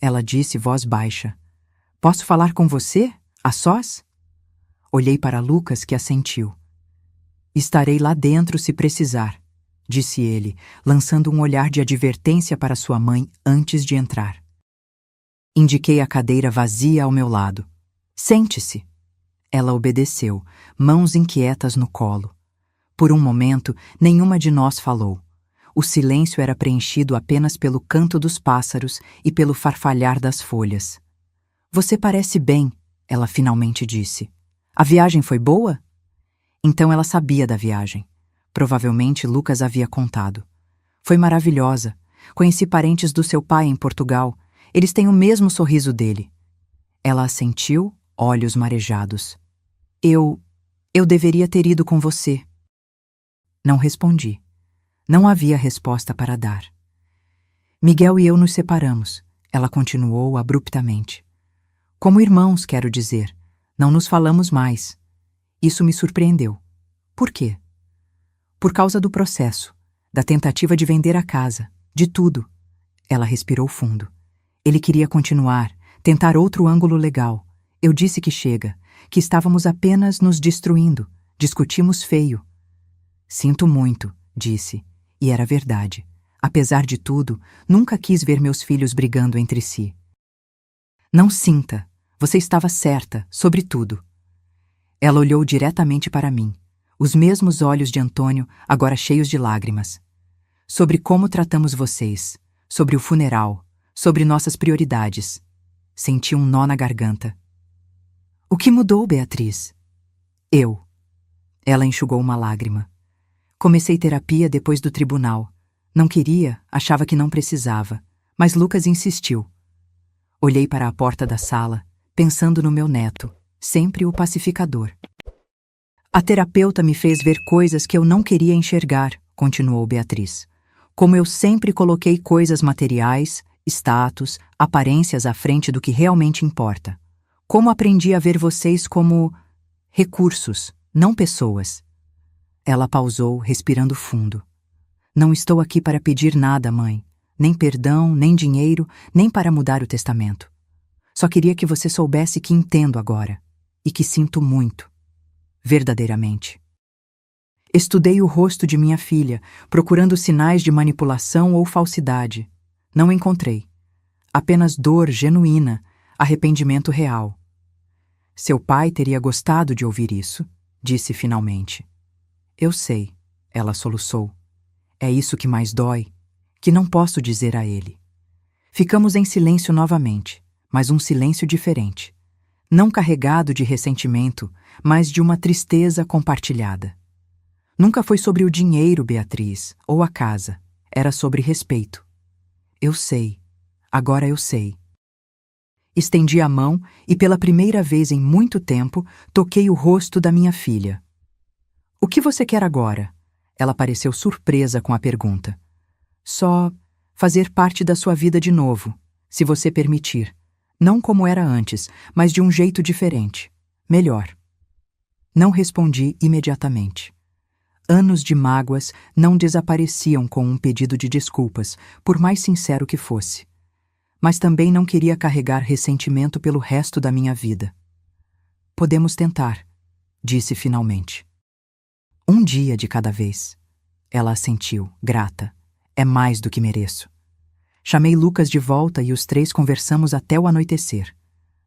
ela disse, voz baixa, posso falar com você, a sós? Olhei para Lucas, que assentiu. Estarei lá dentro se precisar, disse ele, lançando um olhar de advertência para sua mãe antes de entrar. Indiquei a cadeira vazia ao meu lado. Sente-se. Ela obedeceu, mãos inquietas no colo. Por um momento, nenhuma de nós falou. O silêncio era preenchido apenas pelo canto dos pássaros e pelo farfalhar das folhas. Você parece bem, ela finalmente disse. A viagem foi boa? Então ela sabia da viagem. Provavelmente Lucas havia contado. Foi maravilhosa. Conheci parentes do seu pai em Portugal. Eles têm o mesmo sorriso dele. Ela assentiu, olhos marejados. Eu deveria ter ido com você. Não respondi. Não havia resposta para dar. Miguel e eu nos separamos, ela continuou abruptamente. Como irmãos, quero dizer. Não nos falamos mais. Isso me surpreendeu. Por quê? Por causa do processo, da tentativa de vender a casa, de tudo. Ela respirou fundo. Ele queria continuar, tentar outro ângulo legal. Eu disse que chega, que estávamos apenas nos destruindo. Discutimos feio. Sinto muito, disse. E era verdade. Apesar de tudo, nunca quis ver meus filhos brigando entre si. Não sinta. Você estava certa, sobre tudo. Ela olhou diretamente para mim, os mesmos olhos de Antônio, agora cheios de lágrimas. Sobre como tratamos vocês, sobre o funeral, sobre nossas prioridades. Senti um nó na garganta. O que mudou, Beatriz? Eu. Ela enxugou uma lágrima. Comecei terapia depois do tribunal. Não queria, achava que não precisava, mas Lucas insistiu. Olhei para a porta da sala, pensando no meu neto, sempre o pacificador. A terapeuta me fez ver coisas que eu não queria enxergar, continuou Beatriz. Como eu sempre coloquei coisas materiais, status, aparências à frente do que realmente importa. Como aprendi a ver vocês como recursos, não pessoas. Ela pausou, respirando fundo. Não estou aqui para pedir nada, mãe. Nem perdão, nem dinheiro, nem para mudar o testamento. Só queria que você soubesse que entendo agora. E e que sinto muito, verdadeiramente. Estudei o rosto de minha filha, procurando sinais de manipulação ou falsidade. Não encontrei. Apenas dor genuína, arrependimento real. Seu pai teria gostado de ouvir isso, disse finalmente. Eu sei, ela soluçou. É isso que mais dói, que não posso dizer a ele. Ficamos em silêncio novamente, mas um silêncio diferente. Não carregado de ressentimento, mas de uma tristeza compartilhada. Nunca foi sobre o dinheiro, Beatriz, ou a casa. Era sobre respeito. Eu sei. Agora eu sei. Estendi a mão e, pela primeira vez em muito tempo, toquei o rosto da minha filha. O que você quer agora? Ela pareceu surpresa com a pergunta. Só fazer parte da sua vida de novo, se você permitir. Não como era antes, mas de um jeito diferente. Melhor. Não respondi imediatamente. Anos de mágoas não desapareciam com um pedido de desculpas, por mais sincero que fosse. Mas também não queria carregar ressentimento pelo resto da minha vida. Podemos tentar, disse finalmente. Um dia de cada vez. Ela assentiu, grata. É mais do que mereço. Chamei Lucas de volta e os três conversamos até o anoitecer.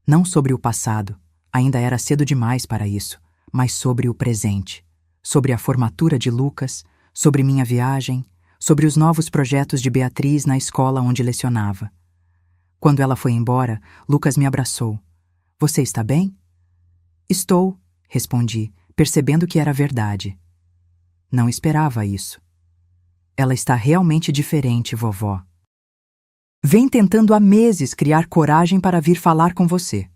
Não sobre o passado, ainda era cedo demais para isso, mas sobre o presente. Sobre a formatura de Lucas, sobre minha viagem, sobre os novos projetos de Beatriz na escola onde lecionava. Quando ela foi embora, Lucas me abraçou. Você está bem? Estou, respondi, percebendo que era verdade. Não esperava isso. Ela está realmente diferente, vovó. Vem tentando há meses criar coragem para vir falar com você.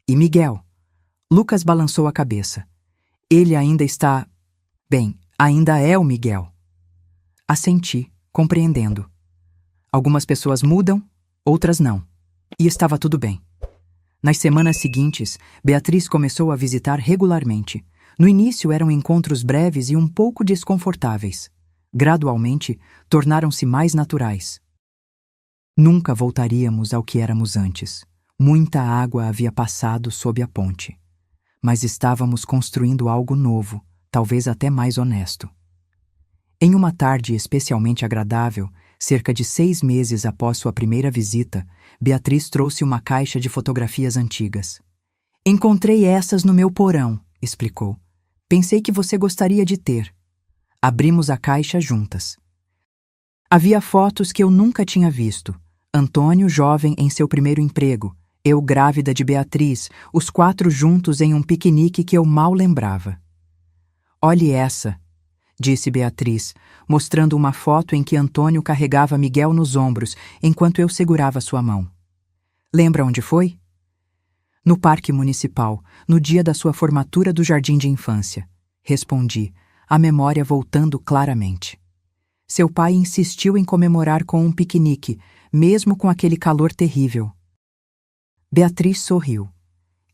E Miguel? Lucas balançou a cabeça. Ele ainda está... Bem, ainda é o Miguel. Assenti, compreendendo. Algumas pessoas mudam, outras não. E estava tudo bem. Nas semanas seguintes, Beatriz começou a visitar regularmente. No início eram encontros breves e um pouco desconfortáveis. Gradualmente, tornaram-se mais naturais. Nunca voltaríamos ao que éramos antes. Muita água havia passado sob a ponte. Mas estávamos construindo algo novo, talvez até mais honesto. Em uma tarde especialmente agradável, cerca de 6 meses após sua primeira visita, Beatriz trouxe uma caixa de fotografias antigas. Encontrei essas no meu porão, explicou. Pensei que você gostaria de ter. Abrimos a caixa juntas. Havia fotos que eu nunca tinha visto. Antônio jovem em seu primeiro emprego, eu grávida de Beatriz, os 4 juntos em um piquenique que eu mal lembrava. Olhe essa, disse Beatriz, mostrando uma foto em que Antônio carregava Miguel nos ombros enquanto eu segurava sua mão. Lembra onde foi? No Parque Municipal, no dia da sua formatura do Jardim de Infância. Respondi, a memória voltando claramente. Seu pai insistiu em comemorar com um piquenique, mesmo com aquele calor terrível. Beatriz sorriu.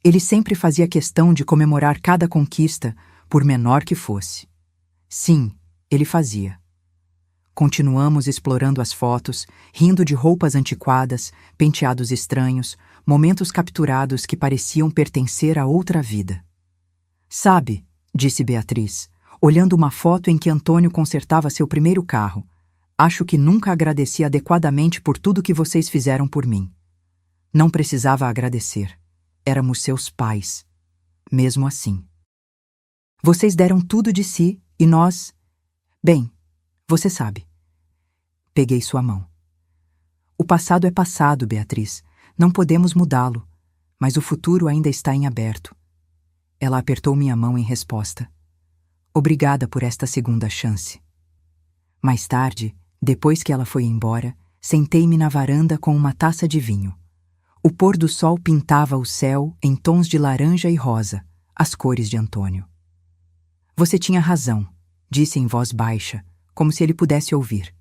Ele sempre fazia questão de comemorar cada conquista, por menor que fosse. Sim, ele fazia. Continuamos explorando as fotos, rindo de roupas antiquadas, penteados estranhos, momentos capturados que pareciam pertencer a outra vida. Sabe, disse Beatriz, olhando uma foto em que Antônio consertava seu primeiro carro, acho que nunca agradeci adequadamente por tudo que vocês fizeram por mim. Não precisava agradecer. Éramos seus pais. Mesmo assim. Vocês deram tudo de si e nós... Bem, você sabe. Peguei sua mão. O passado é passado, Beatriz. Não podemos mudá-lo, mas o futuro ainda está em aberto. Ela apertou minha mão em resposta. Obrigada por esta segunda chance. Mais tarde, depois que ela foi embora, sentei-me na varanda com uma taça de vinho. O pôr do sol pintava o céu em tons de laranja e rosa, as cores de Antônio. Você tinha razão, disse em voz baixa, como se ele pudesse ouvir.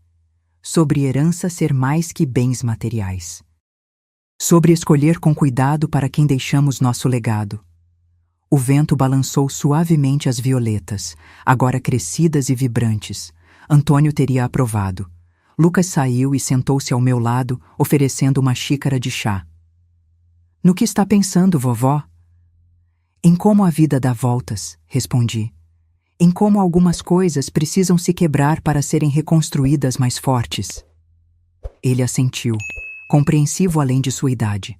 Sobre herança ser mais que bens materiais. Sobre escolher com cuidado para quem deixamos nosso legado. O vento balançou suavemente as violetas, agora crescidas e vibrantes. Antônio teria aprovado. Lucas saiu e sentou-se ao meu lado, oferecendo uma xícara de chá. No que está pensando, vovó? Em como a vida dá voltas, respondi. Em como algumas coisas precisam se quebrar para serem reconstruídas mais fortes. Ele assentiu, compreensivo além de sua idade.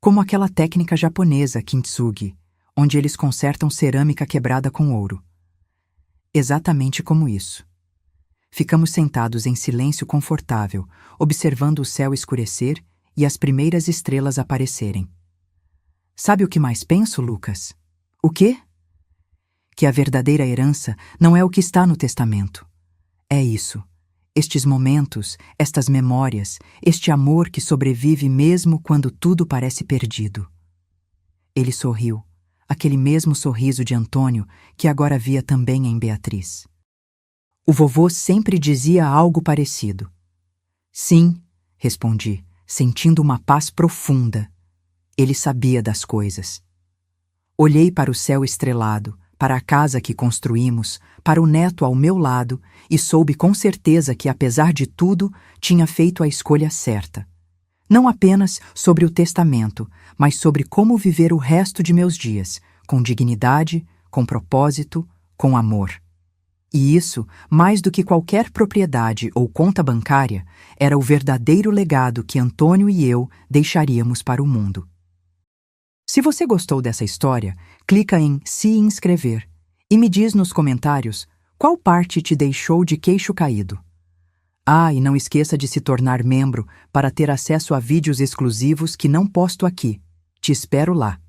Como aquela técnica japonesa kintsugi, onde eles consertam cerâmica quebrada com ouro. Exatamente como isso. Ficamos sentados em silêncio confortável, observando o céu escurecer e as primeiras estrelas aparecerem. Sabe o que mais penso, Lucas? O quê? Que a verdadeira herança não é o que está no testamento. É isso. Estes momentos, estas memórias, este amor que sobrevive mesmo quando tudo parece perdido. Ele sorriu, aquele mesmo sorriso de Antônio que agora via também em Beatriz. O vovô sempre dizia algo parecido. Sim, respondi, sentindo uma paz profunda. Ele sabia das coisas. Olhei para o céu estrelado, para a casa que construímos, para o neto ao meu lado e soube com certeza que, apesar de tudo, tinha feito a escolha certa. Não apenas sobre o testamento, mas sobre como viver o resto de meus dias, com dignidade, com propósito, com amor. E isso, mais do que qualquer propriedade ou conta bancária, era o verdadeiro legado que Antônio e eu deixaríamos para o mundo. Se você gostou dessa história, clica em se inscrever e me diz nos comentários qual parte te deixou de queixo caído. Ah, e não esqueça de se tornar membro para ter acesso a vídeos exclusivos que não posto aqui. Te espero lá.